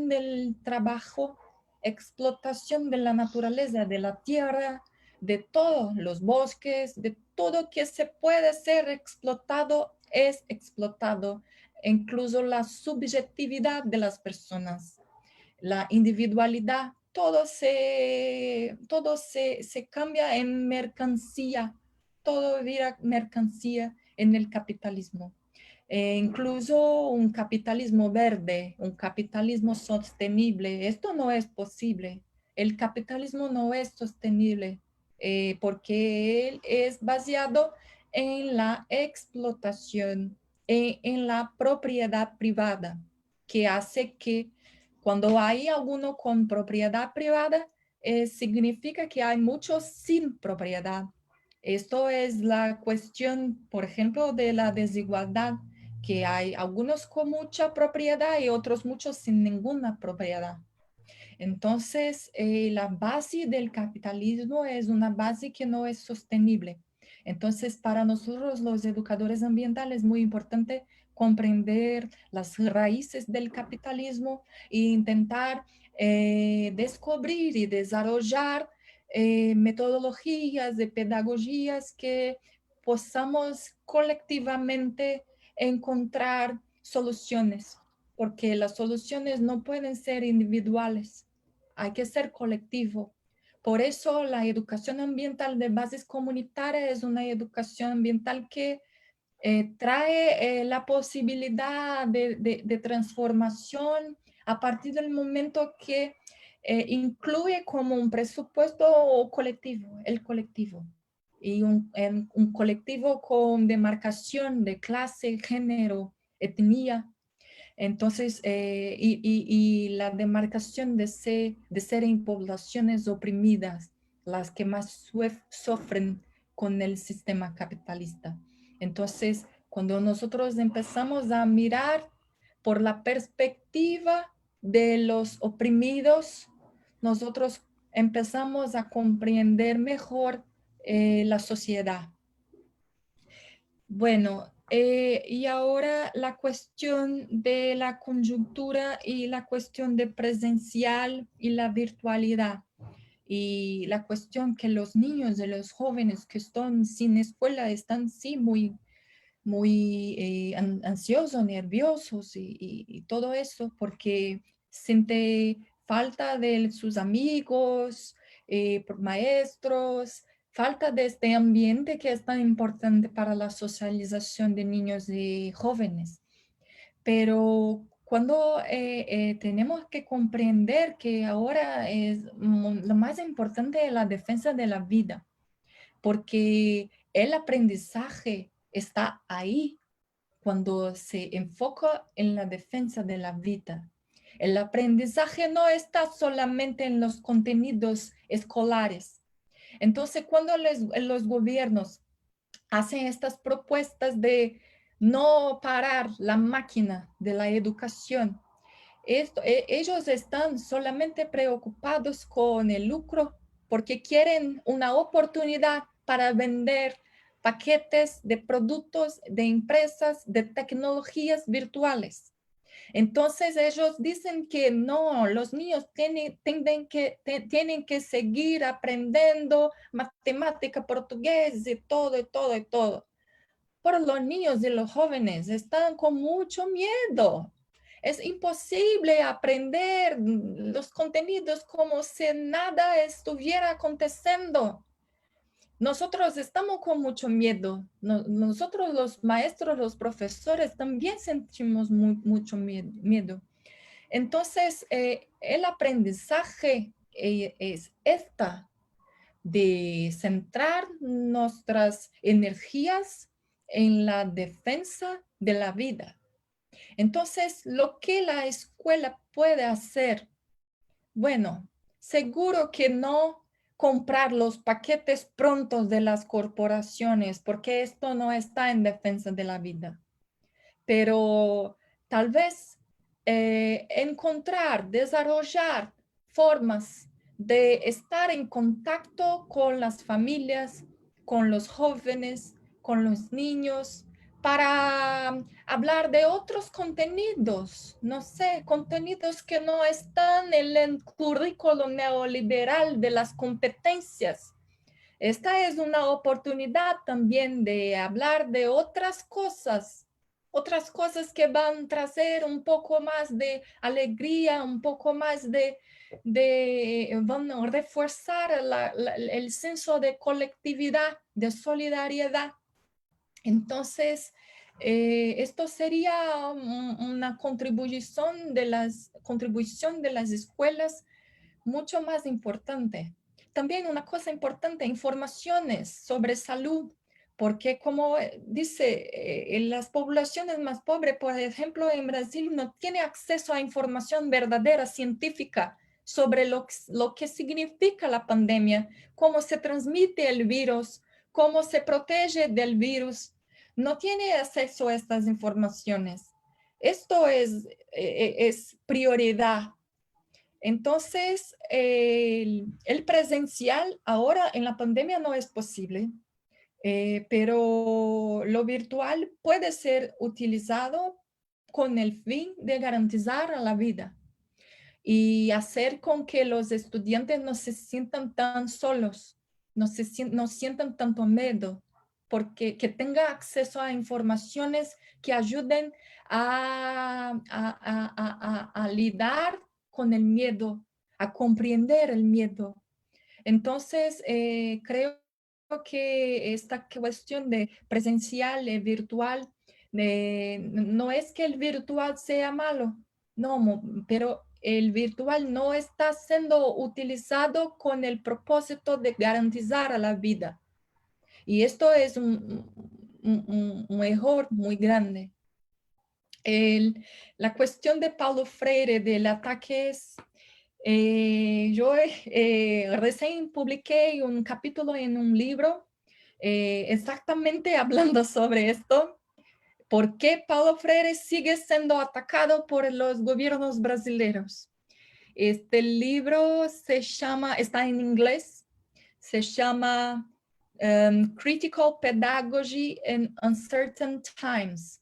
del trabajo, explotación de la naturaleza, de la tierra, de todos los bosques, de todo que se puede ser explotado es explotado, incluso la subjetividad de las personas, la individualidad, se cambia en mercancía, todo vira mercancía en el capitalismo. Incluso un capitalismo verde, un capitalismo sostenible. Esto no es posible. El capitalismo no es sostenible porque él es basado en la explotación, en la propiedad privada, que hace que cuando hay alguno con propiedad privada, significa que hay muchos sin propiedad. Esto es la cuestión, por ejemplo, de la desigualdad, que hay algunos con mucha propiedad y otros muchos sin ninguna propiedad. Entonces, la base del capitalismo es una base que no es sostenible. Entonces, para nosotros los educadores ambientales es muy importante comprender las raíces del capitalismo e intentar descubrir y desarrollar metodologías de pedagogías que podamos colectivamente encontrar soluciones, porque las soluciones no pueden ser individuales, hay que ser colectivo. Por eso la educación ambiental de bases comunitarias es una educación ambiental que trae la posibilidad de transformación a partir del momento que incluye como un presupuesto colectivo, el colectivo. Y un colectivo con demarcación de clase, género, etnia. Entonces, y la demarcación de ser en poblaciones oprimidas, las que más sufren con el sistema capitalista. Entonces, cuando nosotros empezamos a mirar por la perspectiva de los oprimidos, nosotros empezamos a comprender mejor la sociedad. Bueno, y ahora la cuestión de la coyuntura y la cuestión de presencial y la virtualidad. Y la cuestión que los niños y los jóvenes que están sin escuela están sí muy, muy ansiosos, nerviosos y todo eso porque siente falta de sus amigos, maestros, falta de este ambiente que es tan importante para la socialización de niños y jóvenes. Pero cuando tenemos que comprender que ahora es lo más importante es la defensa de la vida, porque el aprendizaje está ahí cuando se enfoca en la defensa de la vida. El aprendizaje no está solamente en los contenidos escolares. Entonces, cuando los gobiernos hacen estas propuestas de no parar la máquina de la educación, ellos están solamente preocupados con el lucro porque quieren una oportunidad para vender paquetes de productos de empresas de tecnologías virtuales. Entonces ellos dicen que no, los niños tienen que seguir aprendiendo matemática, portugués y todo, y todo, y todo. Pero los niños y los jóvenes están con mucho miedo. Es imposible aprender los contenidos como si nada estuviera aconteciendo. Nosotros estamos con mucho miedo. Nosotros los maestros, los profesores también sentimos mucho miedo. Entonces, el aprendizaje es esta de centrar nuestras energías en la defensa de la vida. Entonces, lo que la escuela puede hacer, bueno, seguro que no comprar los paquetes prontos de las corporaciones, porque esto no está en defensa de la vida. Pero tal vez encontrar, desarrollar formas de estar en contacto con las familias, con los jóvenes, con los niños, para hablar de otros contenidos, no sé, contenidos que no están en el currículo neoliberal de las competencias. Esta es una oportunidad también de hablar de otras cosas que van a traer un poco más de alegría, un poco más van a reforzar el senso de colectividad, de solidaridad. Entonces, esto sería una contribución de las escuelas mucho más importante. También una cosa importante, informaciones sobre salud, porque como dice, las poblaciones más pobres, por ejemplo, en Brasil, no tienen acceso a información verdadera, científica, sobre lo que significa la pandemia, cómo se transmite el virus, cómo se protege del virus. No tiene acceso a estas informaciones. Esto es prioridad. Entonces, el presencial ahora en la pandemia no es posible, pero lo virtual puede ser utilizado con el fin de garantizar la vida y hacer con que los estudiantes no se sientan tan solos, no sientan tanto miedo, porque que tenga acceso a informaciones que ayuden a lidiar con el miedo, a comprender el miedo. Entonces, creo que esta cuestión de presencial y virtual, no es que el virtual sea malo, no, pero el virtual no está siendo utilizado con el propósito de garantizar la vida. Y esto es un error muy grande. La cuestión de Paulo Freire del ataque es, yo recién publiqué un capítulo en un libro exactamente hablando sobre esto. ¿Por qué Paulo Freire sigue siendo atacado por los gobiernos brasileños? Este libro está en inglés, se llama Critical Pedagogy in Uncertain Times.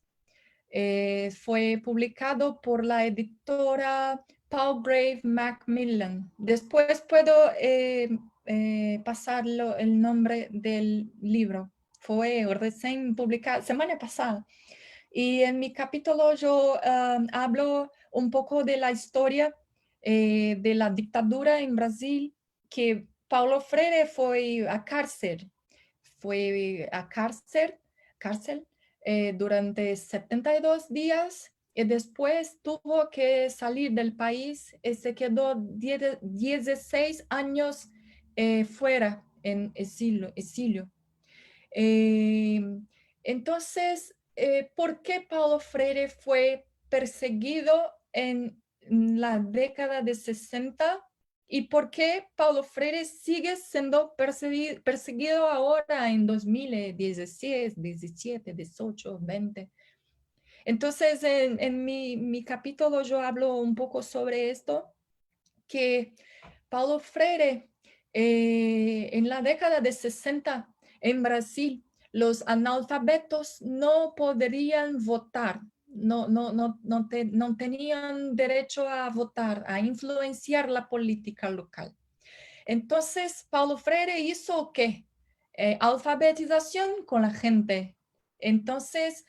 Fue publicado por la editora Palgrave Macmillan. Después puedo pasarlo el nombre del libro. fue recién publicada semana pasada. Y en mi capítulo yo hablo un poco de la historia de la dictadura en Brasil, que Paulo Freire fue a cárcel durante 72 días y después tuvo que salir del país y se quedó 16 años fuera en exilio. Eh, entonces, ¿por qué Paulo Freire fue perseguido en la década de 60? ¿Y por qué Paulo Freire sigue siendo perseguido ahora en 2016, 17, 18, 20? Entonces, en mi capítulo yo hablo un poco sobre esto, que Paulo Freire, en la década de 60 en Brasil, los analfabetos no podrían votar, no tenían derecho a votar, a influenciar la política local. Entonces, Paulo Freire hizo ¿qué? Alfabetización con la gente. Entonces,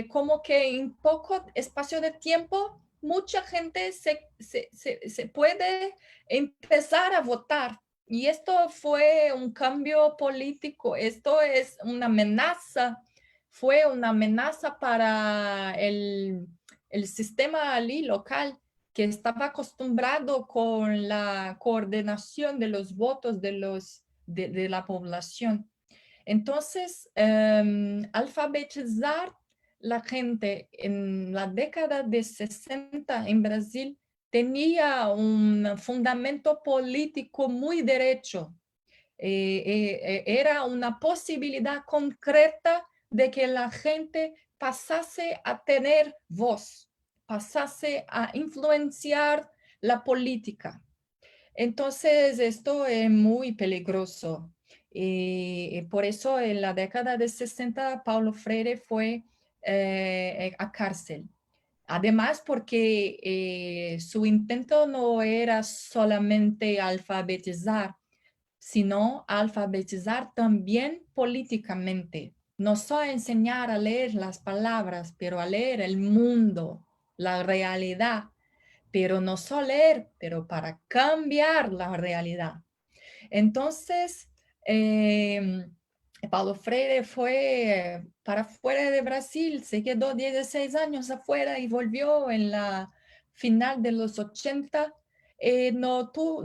como que en poco espacio de tiempo, mucha gente se puede empezar a votar. Y esto fue un cambio político, esto es una amenaza, fue una amenaza para el sistema ali local, que estaba acostumbrado con la coordinación de los votos de la población. Entonces, alfabetizar la gente en la década de 60 en Brasil tenía un fundamento político muy derecho. Era una posibilidad concreta de que la gente pasase a tener voz, pasase a influenciar la política. Entonces, esto es muy peligroso. Y por eso en la década de 60, Paulo Freire fue a cárcel. Además, porque su intento no era solamente alfabetizar, sino alfabetizar también políticamente. No solo enseñar a leer las palabras, pero a leer el mundo, la realidad. Pero no solo leer, pero para cambiar la realidad. Entonces, Paulo Freire fue para fuera de Brasil, se quedó 16 años afuera y volvió en la final de los 80. Él no tuvo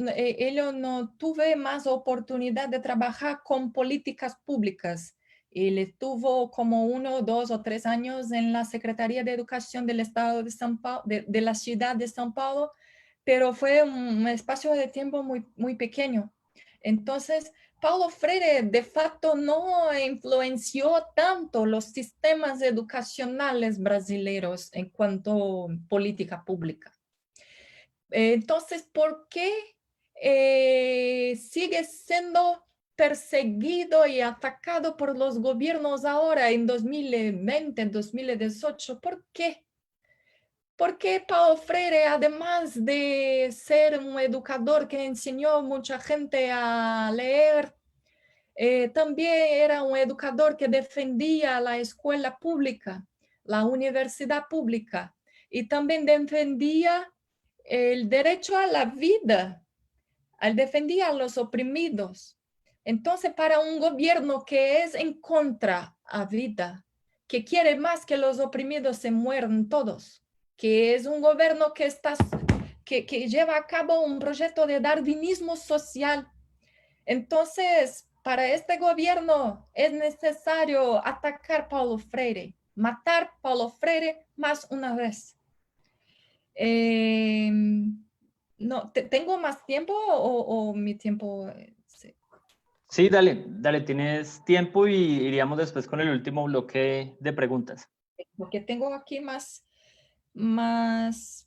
más oportunidad de trabajar con políticas públicas. Él estuvo como 1, 2 o 3 años en la Secretaría de Educación del Estado de São Paulo, de la ciudad de São Paulo, pero fue un espacio de tiempo muy, muy pequeño. Entonces, Paulo Freire de facto no influenció tanto los sistemas educacionales brasileños en cuanto a política pública. Entonces, ¿por qué sigue siendo perseguido y atacado por los gobiernos ahora en 2020, 2018? ¿Por qué? Porque Paulo Freire, además de ser un educador que enseñó a mucha gente a leer, también era un educador que defendía la escuela pública, la universidad pública, y también defendía el derecho a la vida, defendía a los oprimidos. Entonces, para un gobierno que es en contra a vida, que quiere más que los oprimidos se mueran todos, que es un gobierno que lleva a cabo un proyecto de darwinismo social. Entonces, para este gobierno es necesario atacar a Paulo Freire, matar a Paulo Freire más una vez. No, ¿tengo más tiempo o mi tiempo? Sí. Sí, dale, dale, tienes tiempo y iríamos después con el último bloque de preguntas. Porque tengo aquí más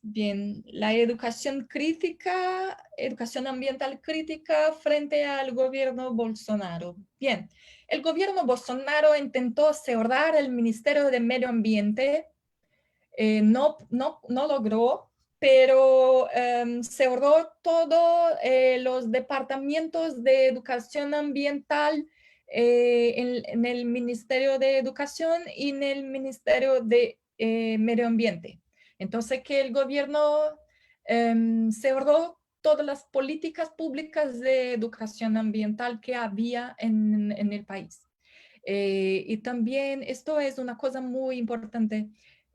bien la educación crítica, educación ambiental crítica frente al gobierno Bolsonaro. Bien, el gobierno Bolsonaro intentó cerrar el Ministerio de Medio Ambiente, no logró, pero cerró todos los departamentos de educación ambiental en el Ministerio de Educación y en el Ministerio de Medio Ambiente. Entonces, que el gobierno cerró todas las políticas públicas de educación ambiental que había en el país. Y también esto es una cosa muy importante.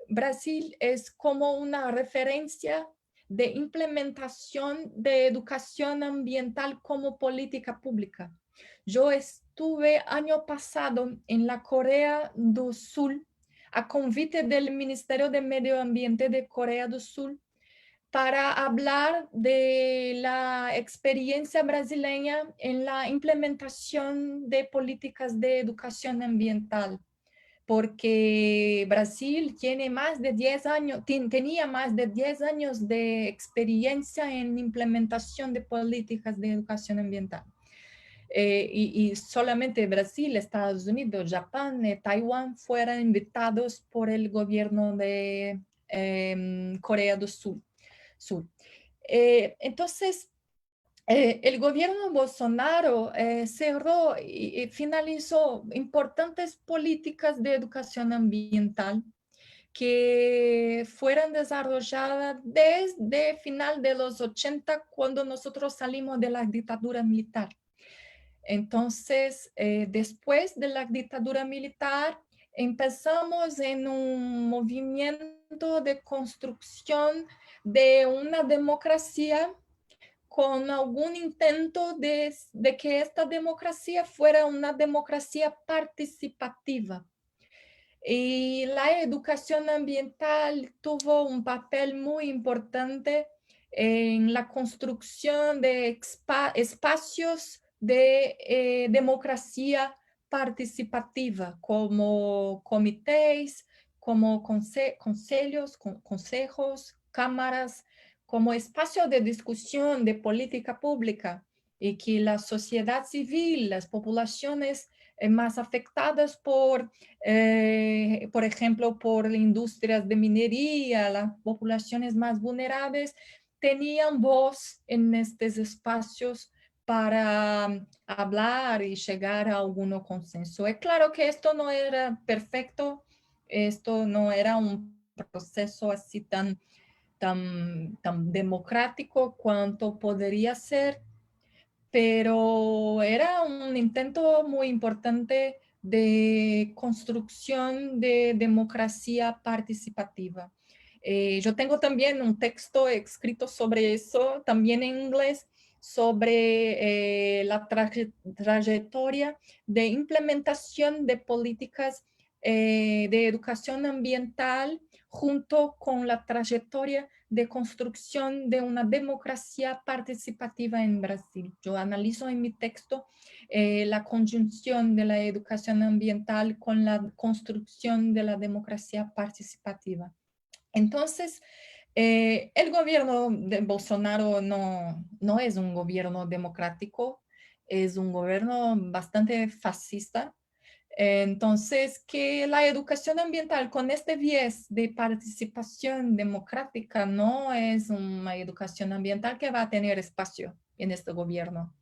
Brasil es como una referencia de implementación de educación ambiental como política pública. Yo estuve año pasado en la Corea del Sur a convite del Ministerio de Medio Ambiente de Corea del Sur para hablar de la experiencia brasileña en la implementación de políticas de educación ambiental, porque Brasil tiene más de 10 años, tenía más de 10 años de experiencia en implementación de políticas de educación ambiental. Y solamente Brasil, Estados Unidos, Japón, Taiwán fueron invitados por el gobierno de Corea del Sur. Entonces, el gobierno Bolsonaro cerró y finalizó importantes políticas de educación ambiental que fueron desarrolladas desde final de los 80, cuando nosotros salimos de la dictadura militar. Entonces, después de la dictadura militar, empezamos en un movimiento de construcción de una democracia con algún intento de que esta democracia fuera una democracia participativa. Y la educación ambiental tuvo un papel muy importante en la construcción de espacios de democracia participativa, como comités, como consejos, cámaras, como espacio de discusión de política pública, y que la sociedad civil, las poblaciones más afectadas por ejemplo, por industrias de minería, las poblaciones más vulnerables tenían voz en estos espacios para hablar y llegar a algún consenso. Es claro que esto no era perfecto, esto no era un proceso así tan democrático cuanto podría ser, pero era un intento muy importante de construcción de democracia participativa. Yo tengo también un texto escrito sobre eso, también en inglés, sobre la trayectoria de implementación de políticas de educación ambiental junto con la trayectoria de construcción de una democracia participativa en Brasil. Yo analizo en mi texto la conjunción de la educación ambiental con la construcción de la democracia participativa. Entonces, el gobierno de Bolsonaro no es un gobierno democrático, es un gobierno bastante fascista. Entonces, que la educación ambiental con este viés de participación democrática no es una educación ambiental que va a tener espacio en este gobierno.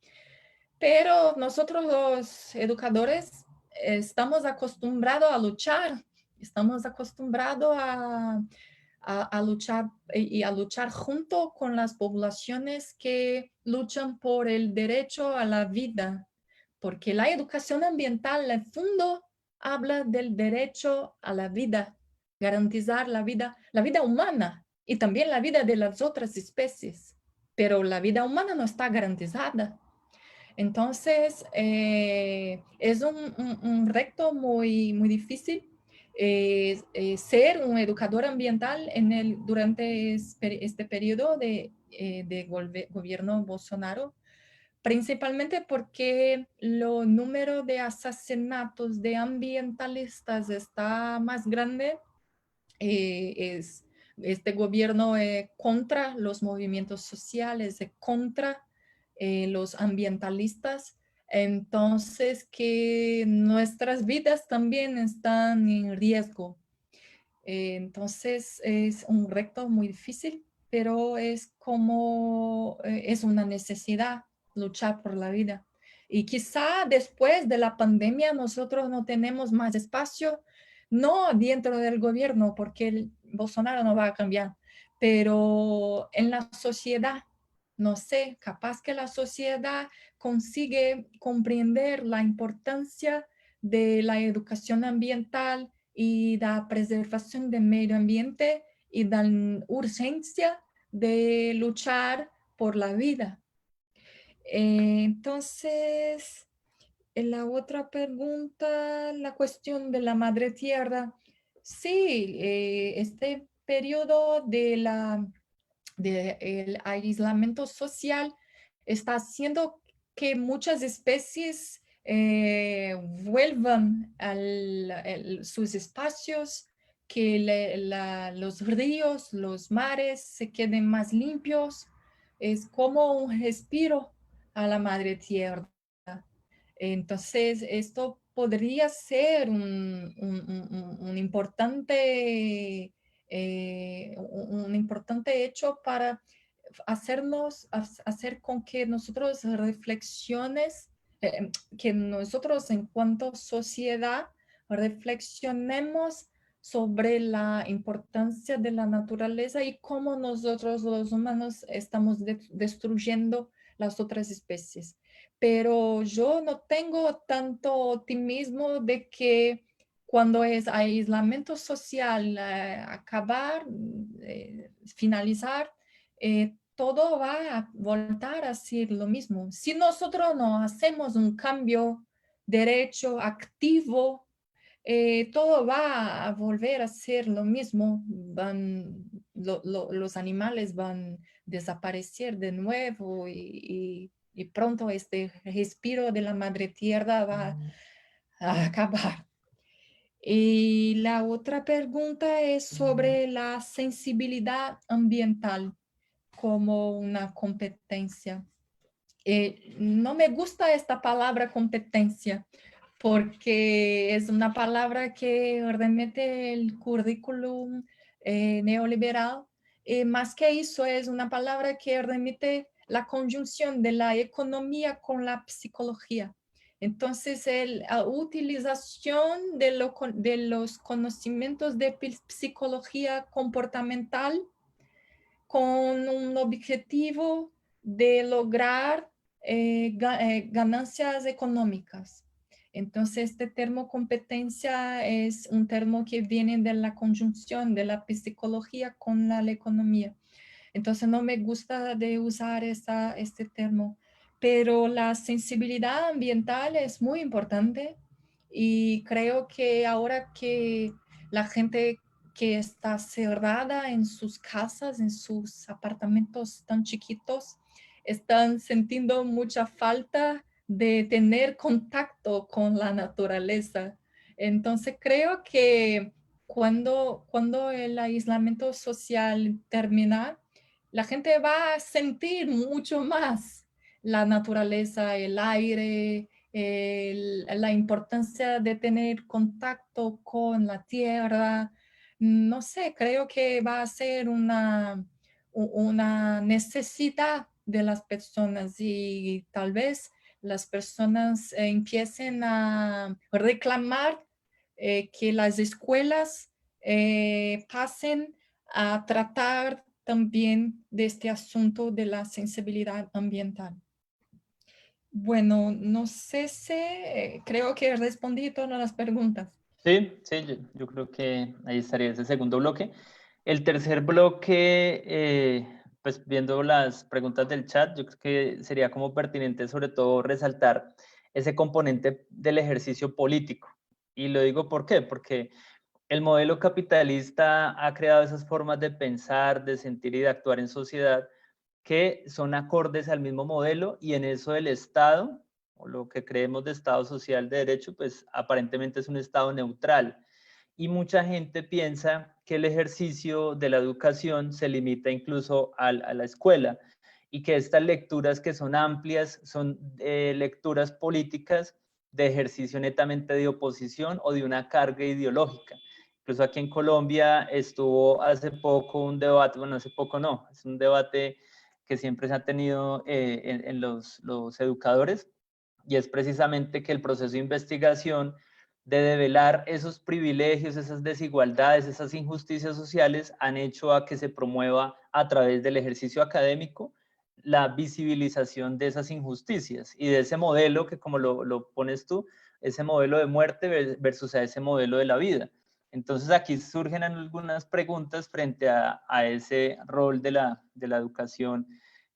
Pero nosotros los educadores estamos acostumbrados a luchar, estamos acostumbrados a luchar y a luchar junto con las poblaciones que luchan por el derecho a la vida, porque la educación ambiental, en el fondo, habla del derecho a la vida, garantizar la vida humana y también la vida de las otras especies, pero la vida humana no está garantizada. Entonces, es un reto muy difícil ser un educador ambiental durante este periodo de gobierno Bolsonaro, principalmente porque el número de asesinatos de ambientalistas está más grande. Este gobierno contra los movimientos sociales, contra los ambientalistas. Entonces, que nuestras vidas también están en riesgo. Entonces, es un reto muy difícil, pero es una necesidad luchar por la vida. Y quizá después de la pandemia nosotros no tenemos más espacio, no dentro del gobierno, porque el Bolsonaro no va a cambiar, pero en la sociedad, no sé, capaz que la sociedad consigue comprender la importancia de la educación ambiental y la preservación del medio ambiente y la urgencia de luchar por la vida. Entonces, en la otra pregunta, la cuestión de la madre tierra. Sí, este periodo del aislamiento social está haciendo que muchas especies vuelvan a sus espacios, que los ríos, los mares se queden más limpios. Es como un respiro a la madre tierra. Entonces, esto podría ser un importante hecho para hacer con que nosotros reflexiones, que nosotros en cuanto sociedad reflexionemos sobre la importancia de la naturaleza y cómo nosotros los humanos estamos destruyendo las otras especies. Pero yo no tengo tanto optimismo de que cuando es aislamiento social, acabar, finalizar, todo va a voltar a ser lo mismo. Si nosotros no hacemos un cambio derecho, activo, todo va a volver a ser lo mismo. Los animales van a desaparecer de nuevo y pronto este respiro de la madre tierra va a acabar. Y la otra pregunta es sobre la sensibilidad ambiental como una competencia. No me gusta esta palabra competencia porque es una palabra que remite el currículum neoliberal. Más que eso, es una palabra que remite la conjunción de la economía con la psicología. Entonces, la utilización de los conocimientos de psicología comportamental con un objetivo de lograr ganancias económicas. Entonces, este termo competencia es un termo que viene de la conjunción de la psicología con la economía. Entonces, no me gusta de usar este termo, pero la sensibilidad ambiental es muy importante y creo que ahora que la gente que está cerrada en sus casas, en sus apartamentos tan chiquitos, están sintiendo mucha falta de tener contacto con la naturaleza. Entonces creo que cuando el aislamiento social termina, la gente va a sentir mucho más la naturaleza, el aire, la importancia de tener contacto con la tierra. No sé, creo que va a ser una necesidad de las personas y tal vez las personas empiecen a reclamar que las escuelas pasen a tratar también de este asunto de la sensibilidad ambiental. Bueno, no sé si creo que respondí todas las preguntas. Sí, sí, yo creo que ahí estaría ese segundo bloque. El tercer bloque, pues viendo las preguntas del chat, yo creo que sería como pertinente sobre todo resaltar ese componente del ejercicio político. Y lo digo ¿por qué? Porque el modelo capitalista ha creado esas formas de pensar, de sentir y de actuar en sociedad que son acordes al mismo modelo y en eso el Estado, o lo que creemos de Estado social de derecho, pues aparentemente es un Estado neutral. Y mucha gente piensa que el ejercicio de la educación se limita incluso a la escuela y que estas lecturas que son amplias son lecturas políticas de ejercicio netamente de oposición o de una carga ideológica. Incluso aquí en Colombia estuvo hace poco un debate, bueno, hace poco no, es un debate que siempre se ha tenido en los educadores, y es precisamente que el proceso de investigación de develar esos privilegios, esas desigualdades, esas injusticias sociales han hecho a que se promueva a través del ejercicio académico la visibilización de esas injusticias y de ese modelo que, como lo pones tú, ese modelo de muerte versus a ese modelo de la vida. Entonces aquí surgen algunas preguntas frente a ese rol de la educación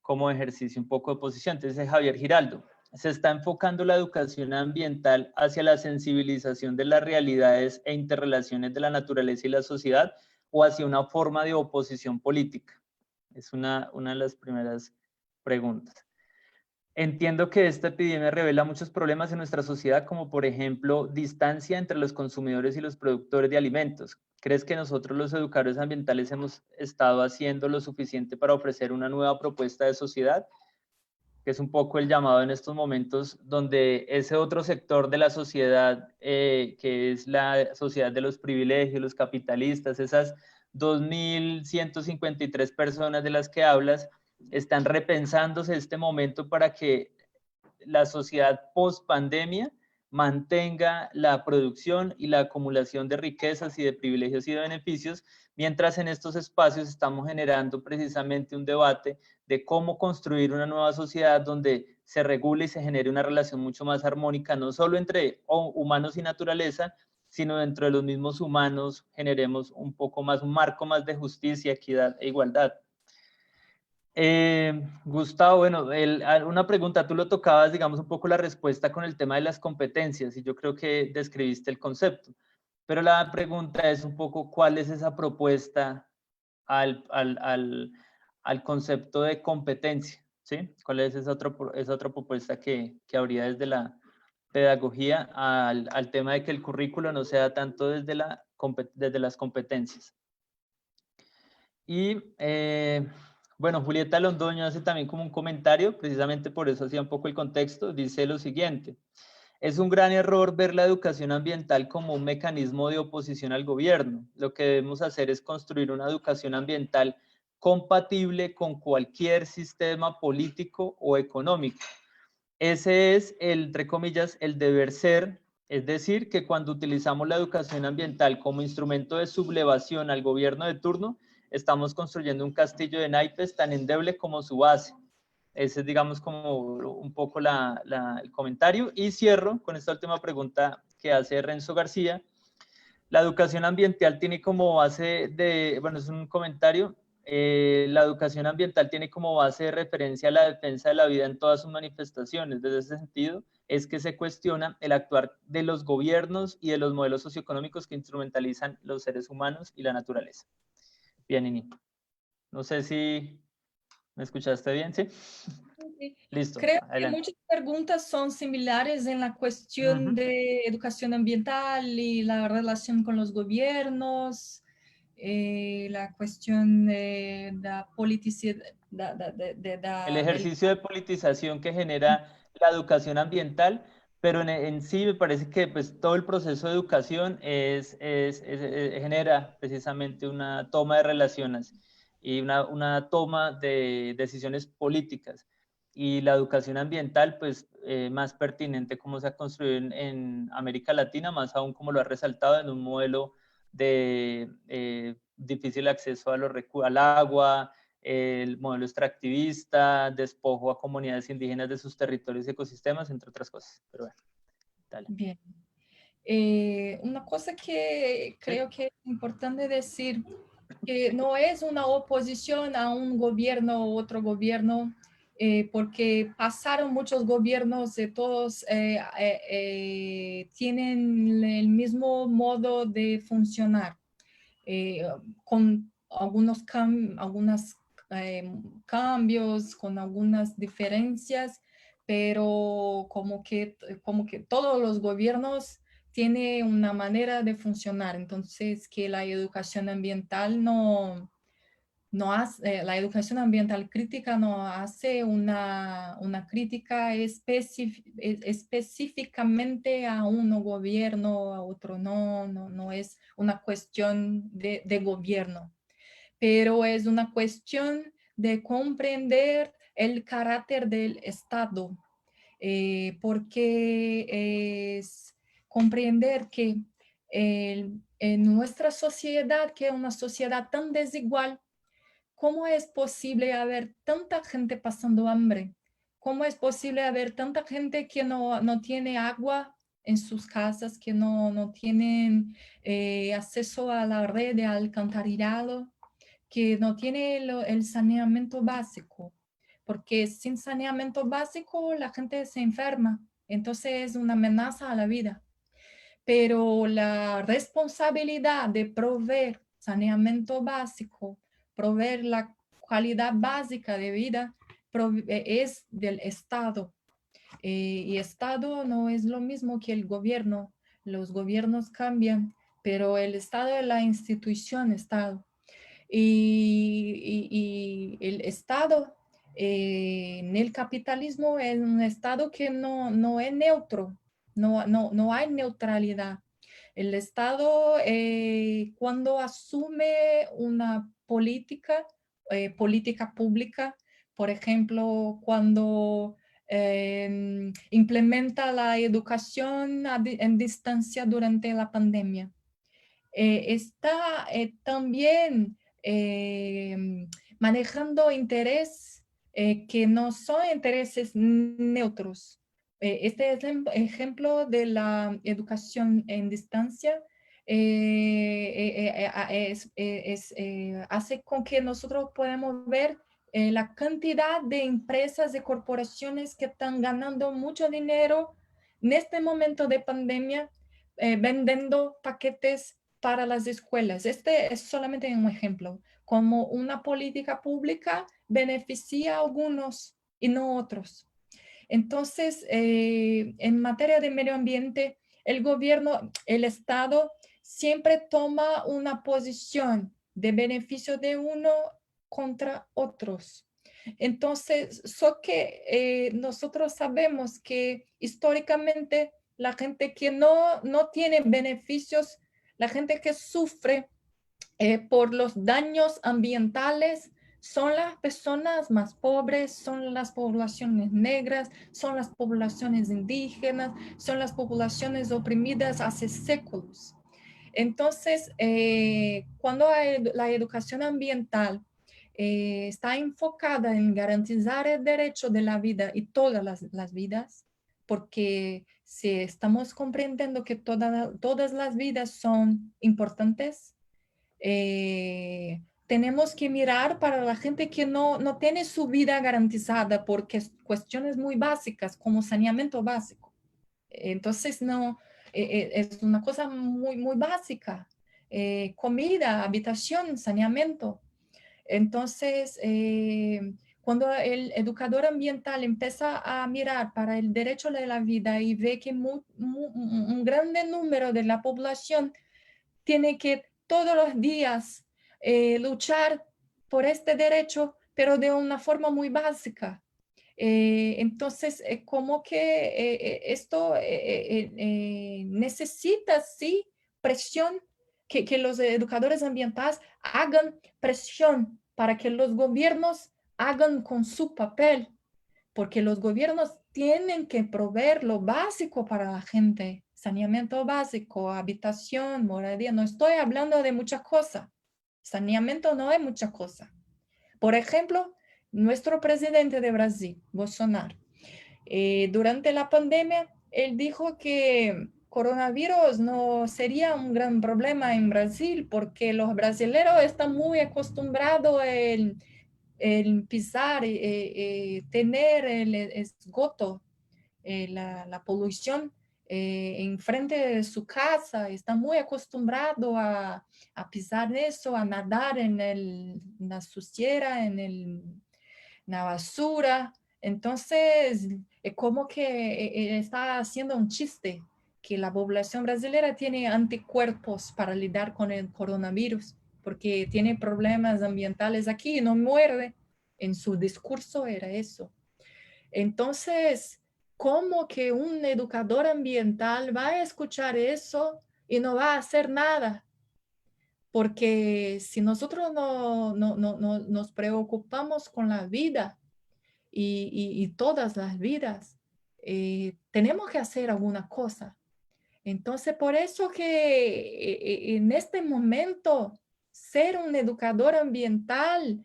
como ejercicio un poco de oposición. Entonces, Javier Giraldo, ¿se está enfocando la educación ambiental hacia la sensibilización de las realidades e interrelaciones de la naturaleza y la sociedad o hacia una forma de oposición política? Es una de las primeras preguntas. Entiendo que esta epidemia revela muchos problemas en nuestra sociedad, como por ejemplo, distancia entre los consumidores y los productores de alimentos. ¿Crees que nosotros los educadores ambientales hemos estado haciendo lo suficiente para ofrecer una nueva propuesta de sociedad? Que es un poco el llamado en estos momentos, donde ese otro sector de la sociedad, que es la sociedad de los privilegios, los capitalistas, esas 2.153 personas de las que hablas, están repensándose este momento para que la sociedad post pandemia mantenga la producción y la acumulación de riquezas y de privilegios y de beneficios, mientras en estos espacios estamos generando precisamente un debate de cómo construir una nueva sociedad donde se regule y se genere una relación mucho más armónica, no solo entre humanos y naturaleza, sino dentro de los mismos humanos generemos un poco más, un marco más de justicia, equidad e igualdad. Gustavo, bueno, una pregunta, tú lo tocabas, digamos, un poco la respuesta con el tema de las competencias y yo creo que describiste el concepto, pero la pregunta es un poco cuál es esa propuesta al concepto de competencia, ¿sí? ¿Cuál es esa otra propuesta que habría desde la pedagogía al tema de que el currículo no sea tanto desde las competencias? Y bueno, Julieta Londoño hace también como un comentario, precisamente por eso hacía un poco el contexto, dice lo siguiente: es un gran error ver la educación ambiental como un mecanismo de oposición al gobierno. Lo que debemos hacer es construir una educación ambiental compatible con cualquier sistema político o económico. Ese es, entre comillas, el deber ser, es decir, que cuando utilizamos la educación ambiental como instrumento de sublevación al gobierno de turno, estamos construyendo un castillo de naipes tan endeble como su base. Ese es, digamos, como un poco el comentario. Y cierro con esta última pregunta que hace Renzo García. La educación ambiental tiene como base bueno, es un comentario, la educación ambiental tiene como base de referencia la defensa de la vida en todas sus manifestaciones. Desde ese sentido, es que se cuestiona el actuar de los gobiernos y de los modelos socioeconómicos que instrumentalizan los seres humanos y la naturaleza. Bien, Ini. No sé si me escuchaste bien, ¿sí? Sí. Listo, Creo que adelante. muchas preguntas son similares en la cuestión de educación ambiental y la relación con los gobiernos, la cuestión de la politicidad, El ejercicio de politización que genera la educación ambiental, pero en sí me parece que pues, todo el proceso de educación genera precisamente una toma de relaciones y una toma de decisiones políticas. Y la educación ambiental, pues más pertinente como se ha construido en América Latina, más aún como lo ha resaltado en un modelo de difícil acceso al agua, el modelo extractivista, despojo a comunidades indígenas de sus territorios y ecosistemas, entre otras cosas. Pero bueno, dale. Bien. Una cosa que creo que es importante decir, que no es una oposición a un gobierno u otro gobierno, porque pasaron muchos gobiernos de todos, tienen el mismo modo de funcionar, con algunos cambios, con algunas diferencias, pero como que todos los gobiernos tienen una manera de funcionar. Entonces, que la educación ambiental no hace, la educación ambiental crítica no hace una crítica específicamente a un gobierno, a otro no es una cuestión de gobierno, pero es una cuestión de comprender el carácter del Estado. porque es comprender que en nuestra sociedad, que es una sociedad tan desigual, ¿cómo es posible haber tanta gente pasando hambre? ¿Cómo es posible haber tanta gente que no tiene agua en sus casas, que no tienen acceso a la red de alcantarillado, que no tiene el saneamiento básico? Porque sin saneamiento básico la gente se enferma, entonces es una amenaza a la vida. Pero la responsabilidad de proveer saneamiento básico, proveer la calidad básica de vida, es del Estado. Y Estado no es lo mismo que el gobierno. Los gobiernos cambian, pero el Estado es la institución Estado. Y el Estado en el capitalismo es un Estado que no es neutro, no hay neutralidad. El Estado, cuando asume una política pública, por ejemplo, cuando implementa la educación en distancia durante la pandemia, está también manejando intereses que no son intereses neutros. Este es el ejemplo de la educación en distancia. Hace con que nosotros podamos ver la cantidad de empresas, de corporaciones que están ganando mucho dinero en este momento de pandemia, vendiendo paquetes para las escuelas. Este es solamente un ejemplo, como una política pública beneficia a algunos y no otros. Entonces, en materia de medio ambiente, el gobierno, el Estado, siempre toma una posición de beneficio de uno contra otros. Entonces, nosotros sabemos que históricamente la gente que no tiene beneficios, la gente que sufre por los daños ambientales, son las personas más pobres, son las poblaciones negras, son las poblaciones indígenas, son las poblaciones oprimidas hace séculos. Entonces, cuando la educación ambiental está enfocada en garantizar el derecho de la vida y todas las vidas, porque si estamos comprendiendo que todas las vidas son importantes, tenemos que mirar para la gente que no tiene su vida garantizada por cuestiones muy básicas como saneamiento básico. Entonces, no, es una cosa muy básica. Comida, habitación, saneamiento. Entonces, cuando el educador ambiental empieza a mirar para el derecho de la vida y ve que un grande número de la población tiene que todos los días luchar por este derecho, pero de una forma muy básica. Entonces, como que esto necesita, sí, presión, que los educadores ambientales hagan presión para que los gobiernos hagan con su papel, porque los gobiernos tienen que proveer lo básico para la gente, saneamiento básico, habitación, moradía. No estoy hablando de muchas cosas. Saneamiento no es mucha cosa. Por ejemplo, nuestro presidente de Brasil, Bolsonaro, durante la pandemia, él dijo que coronavirus no sería un gran problema en Brasil porque los brasileños están muy acostumbrados en pisar, tener el esgoto, la polución enfrente de su casa, está muy acostumbrado a pisar eso, a nadar en la suciera, la basura. Entonces, es como que está haciendo un chiste que la población brasileña tiene anticuerpos para lidiar con el coronavirus, porque tiene problemas ambientales aquí y no muerde. En su discurso era eso. Entonces, ¿cómo que un educador ambiental va a escuchar eso y no va a hacer nada? Porque si nosotros no nos preocupamos con la vida y todas las vidas, tenemos que hacer alguna cosa. Entonces, por eso que en este momento, ser un educador ambiental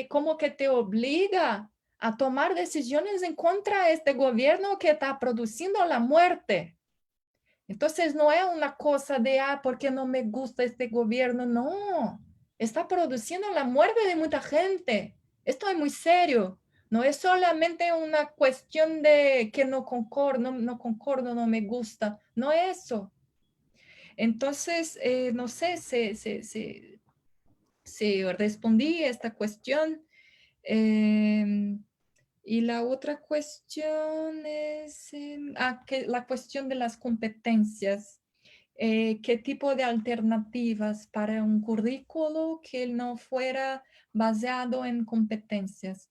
como que te obliga a tomar decisiones en contra de este gobierno que está produciendo la muerte. Entonces, no es una cosa de, porque no me gusta este gobierno. No, está produciendo la muerte de mucha gente. Esto es muy serio. No es solamente una cuestión de que no concordo, no concordo, no me gusta. No es eso. Entonces, no sé si respondí a esta cuestión. Y la otra cuestión es que la cuestión de las competencias. ¿Qué tipo de alternativas para un currículo que no fuera basado en competencias?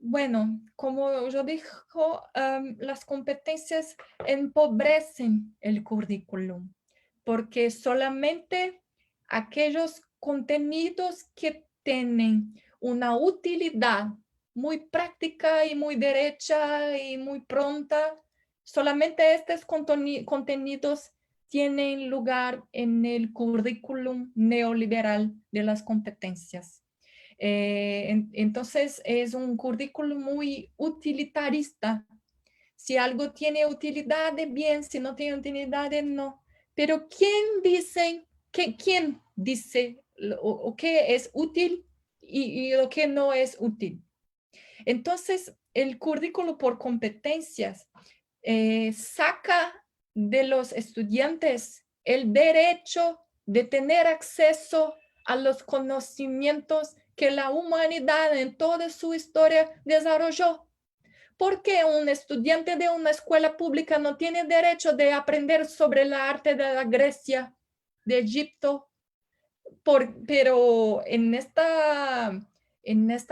Bueno, como yo dijo, las competencias empobrecen el currículum, porque solamente aquellos contenidos que tienen una utilidad muy práctica y muy derecha y muy pronta, solamente estos contenidos tienen lugar en el currículum neoliberal de las competencias. Entonces es un currículum muy utilitarista. Si algo tiene utilidad, bien; si no tiene utilidad, no. Pero ¿quién dice o qué es útil y lo que no es útil? Entonces, el currículo por competencias saca de los estudiantes el derecho de tener acceso a los conocimientos que la humanidad en toda su historia desarrolló. ¿Por qué un estudiante de una escuela pública no tiene derecho de aprender sobre el arte de la Grecia, de Egipto? Pero en esta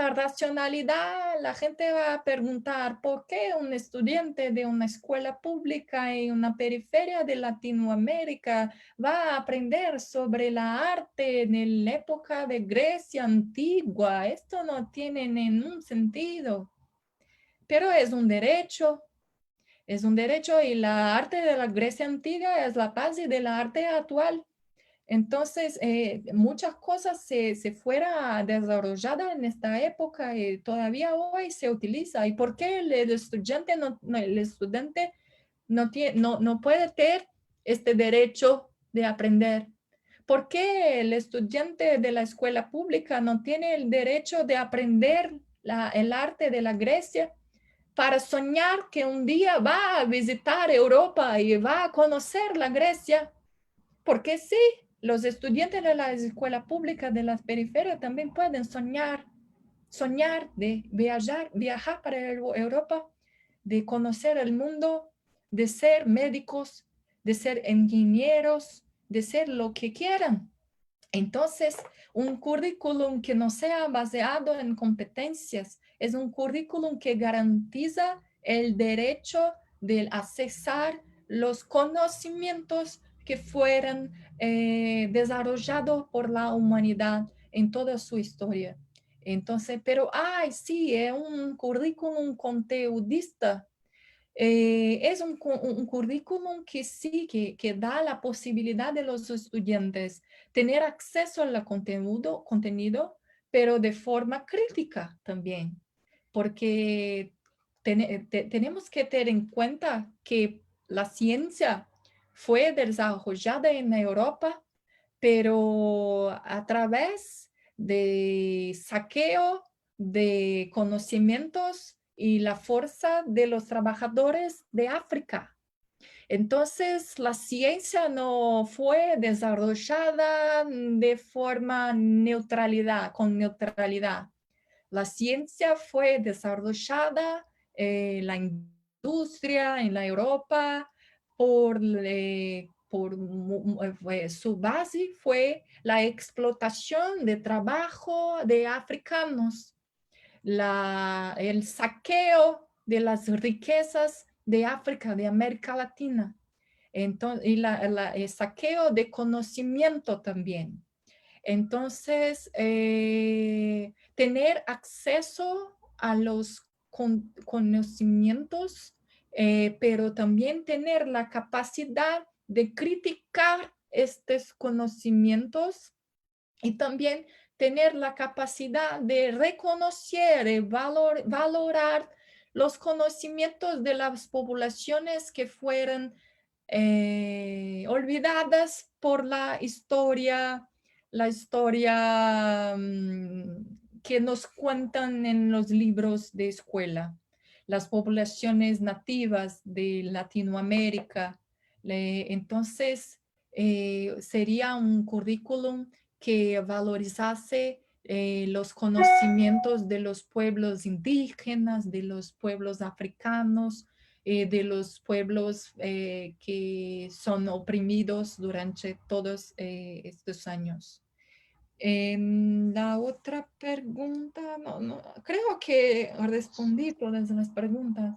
racionalidad la gente va a preguntar por qué un estudiante de una escuela pública en una periferia de Latinoamérica va a aprender sobre la arte en la época de Grecia antigua. Esto no tiene ningún sentido, pero es un derecho, y la arte de la Grecia antigua es la base de la arte actual. Entonces, muchas cosas se fueron desarrolladas en esta época y todavía hoy se utiliza. ¿Y por qué el estudiante no puede tener este derecho de aprender? ¿Por qué el estudiante de la escuela pública no tiene el derecho de aprender el arte de la Grecia para soñar que un día va a visitar Europa y va a conocer la Grecia? Porque sí, los estudiantes de la escuela pública de las periferias también pueden soñar de viajar para Europa, de conocer el mundo, de ser médicos, de ser ingenieros, de ser lo que quieran. Entonces, un currículum que no sea basado en competencias es un currículum que garantiza el derecho de accesar los conocimientos que fueran desarrollados por la humanidad en toda su historia. Entonces, pero, sí, es un currículum conteudista. Es un currículum que sí, que da la posibilidad de los estudiantes tener acceso al contenido, pero de forma crítica también, porque tenemos que tener en cuenta que la ciencia fue desarrollada en Europa, pero a través de saqueo de conocimientos y la fuerza de los trabajadores de África. Entonces, la ciencia no fue desarrollada de forma con neutralidad. La ciencia fue desarrollada en la industria, en la Europa, su base fue la explotación de trabajo de africanos, el saqueo de las riquezas de África, de América Latina. Entonces, y el saqueo de conocimiento también. Entonces, tener acceso a los conocimientos pero también tener la capacidad de criticar estos conocimientos y también tener la capacidad de reconocer y valorar los conocimientos de las poblaciones que fueron olvidadas por la historia que nos cuentan en los libros de escuela. Las poblaciones nativas de Latinoamérica. Entonces, sería un currículum que valorizase los conocimientos de los pueblos indígenas, de los pueblos africanos, de los pueblos que son oprimidos durante todos estos años. La otra pregunta, no, creo que respondí todas las preguntas.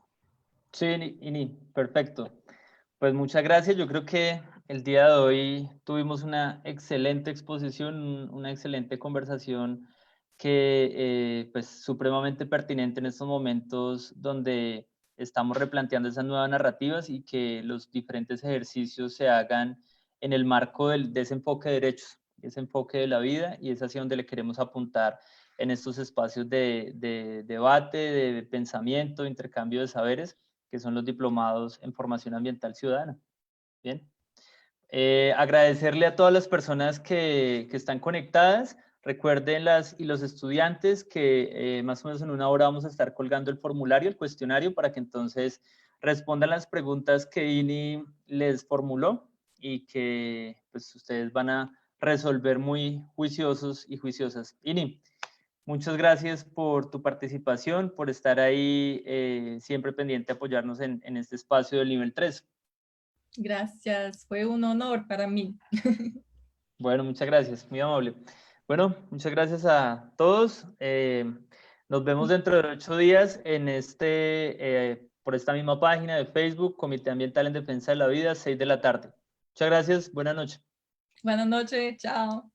Sí, Ini, perfecto. Pues muchas gracias. Yo creo que el día de hoy tuvimos una excelente exposición, una excelente conversación que pues supremamente pertinente en estos momentos donde estamos replanteando esas nuevas narrativas y que los diferentes ejercicios se hagan en el marco de ese enfoque de derechos, ese enfoque de la vida, y es hacia donde le queremos apuntar en estos espacios de debate, de pensamiento, intercambio de saberes, que son los diplomados en formación ambiental ciudadana. Bien. Agradecerle a todas las personas que están conectadas. Recuerden los estudiantes que más o menos en una hora vamos a estar colgando el formulario, el cuestionario, para que entonces respondan las preguntas que INI les formuló y que pues ustedes van a resolver muy juiciosos y juiciosas. INI, muchas gracias por tu participación, por estar ahí siempre pendiente de apoyarnos en este espacio del nivel 3. Gracias, fue un honor para mí. Bueno, muchas gracias, muy amable. Bueno, muchas gracias a todos. Nos vemos dentro de 8 días por esta misma página de Facebook, Comité Ambiental en Defensa de la Vida, 6 de la tarde. Muchas gracias, buenas noches. Buenas noches, chao.